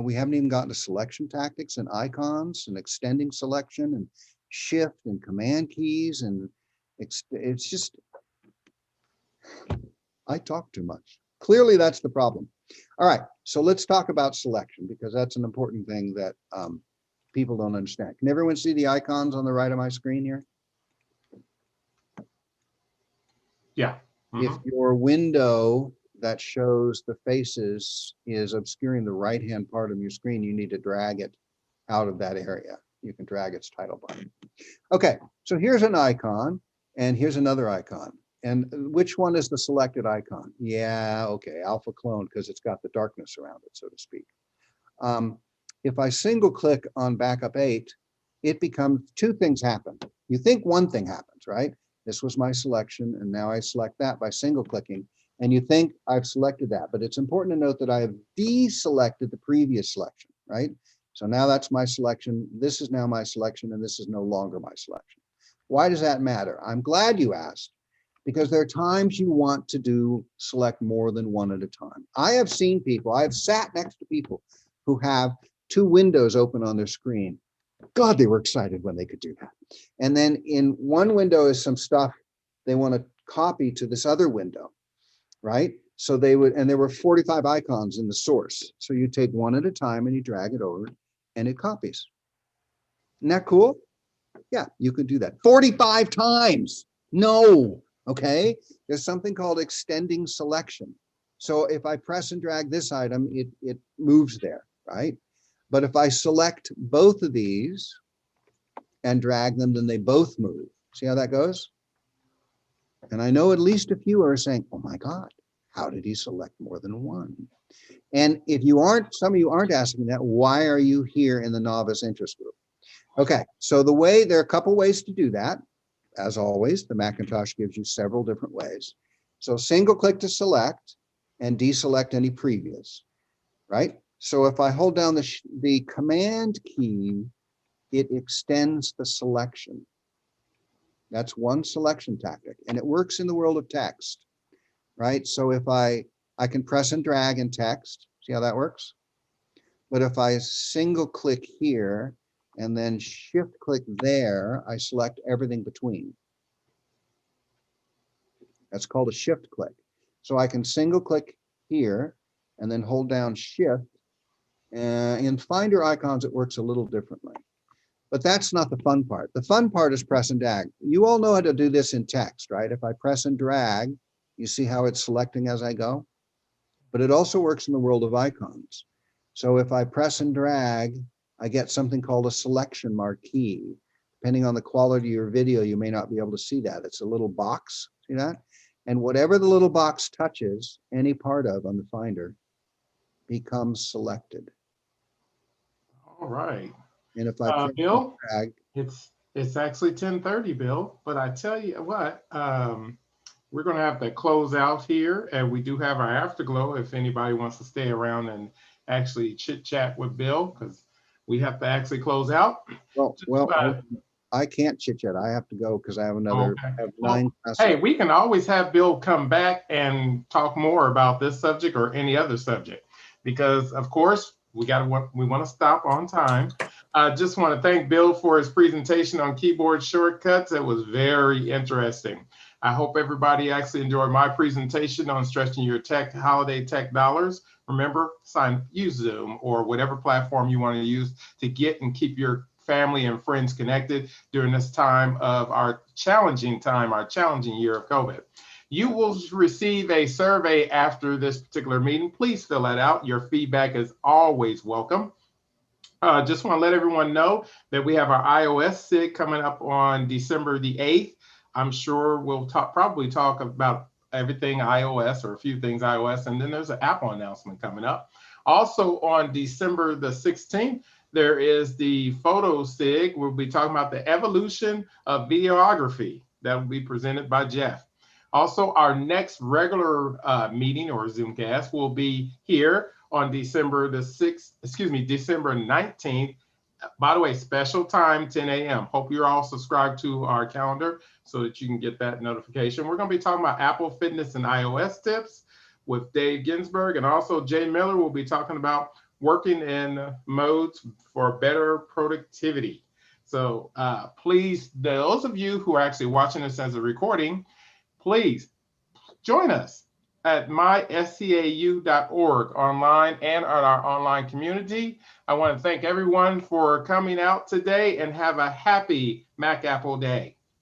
We haven't even gotten to selection tactics and icons and extending selection and shift and command keys, and it's just I talk too much. Clearly, that's the problem. All right, so let's talk about selection, because that's an important thing that people don't understand. Can everyone see the icons on the right of my screen here? Yeah. If your window that shows the faces is obscuring the right-hand part of your screen, you need to drag it out of that area. You can drag its title button. Okay, so here's an icon, and here's another icon. And which one is the selected icon? Yeah, okay, alpha clone, because it's got the darkness around it, so to speak. If I single click on backup 8, it becomes two things happen. You think one thing happens, right? This was my selection, and now I select that by single clicking, and you think I've selected that. But it's important to note that I have deselected the previous selection, right? So now that's my selection. This is now my selection, and this is no longer my selection. Why does that matter? I'm glad you asked, because there are times you want to select more than one at a time. I have seen people, I have sat next to people who have two windows open on their screen. God, they were excited when they could do that. And then in one window is some stuff they want to copy to this other window, right? So they would, and there were 45 icons in the source. So you take one at a time and you drag it over and it copies. Isn't that cool? Yeah, you could do that 45 times. No, okay? There's something called extending selection. So if I press and drag this item, it moves there, right? But if I select both of these and drag them, then they both move. See how that goes? And I know at least a few are saying, oh my God, how did he select more than one? And if you aren't, some of you aren't asking that, why are you here in the novice interest group? Okay, so there are a couple ways to do that. As always, the Macintosh gives you several different ways. So single click to select and deselect any previous, right? So if I hold down the command key, it extends the selection. That's one selection tactic, and it works in the world of text. right? So if I can press and drag in text, see how that works? But if I single click here and then shift click there, I select everything between. That's called a shift click. So I can single click here and then hold down shift. In Finder icons, it works a little differently. But that's not the fun part. The fun part is press and drag. You all know how to do this in text, right? If I press and drag, you see how it's selecting as I go? But it also works in the world of icons. So if I press and drag, I get something called a selection marquee. Depending on the quality of your video, you may not be able to see that. It's a little box, see that? And whatever the little box touches, any part of on the Finder, becomes selected. All right. And if I press Bill, drag, it's actually 10:30, Bill, but I tell you what, we're going to have to close out here, and we do have our afterglow if anybody wants to stay around and actually chit chat with Bill, because we have to actually close out. Well, I can't chit chat. I have to go because I have another. Okay. I have 9 classes. Hey, we can always have Bill come back and talk more about this subject or any other subject, because of course we want to stop on time. I just want to thank Bill for his presentation on keyboard shortcuts. It was very interesting. I hope everybody actually enjoyed my presentation on stretching your holiday tech dollars. Remember, use Zoom or whatever platform you want to use to get and keep your family and friends connected during this time of our challenging year of COVID. You will receive a survey after this particular meeting. Please fill that out. Your feedback is always welcome. Just want to let everyone know that we have our iOS SIG coming up on December the 8th. I'm sure we'll probably talk about everything iOS or a few things iOS, and then there's an Apple announcement coming up. Also on December the 16th, there is the photo SIG. We'll be talking about the evolution of videography that will be presented by Jeff. Also, our next regular meeting or Zoomcast will be here on December 19th. By the way, special time, 10 a.m. Hope you're all subscribed to our calendar so that you can get that notification. We're going to be talking about Apple Fitness and iOS tips with Dave Ginsburg, and also Jay Miller will be talking about working in modes for better productivity. So please, those of you who are actually watching this as a recording, please join us at myscau.org online and on our online community. I want to thank everyone for coming out today and have a happy Mac Apple Day.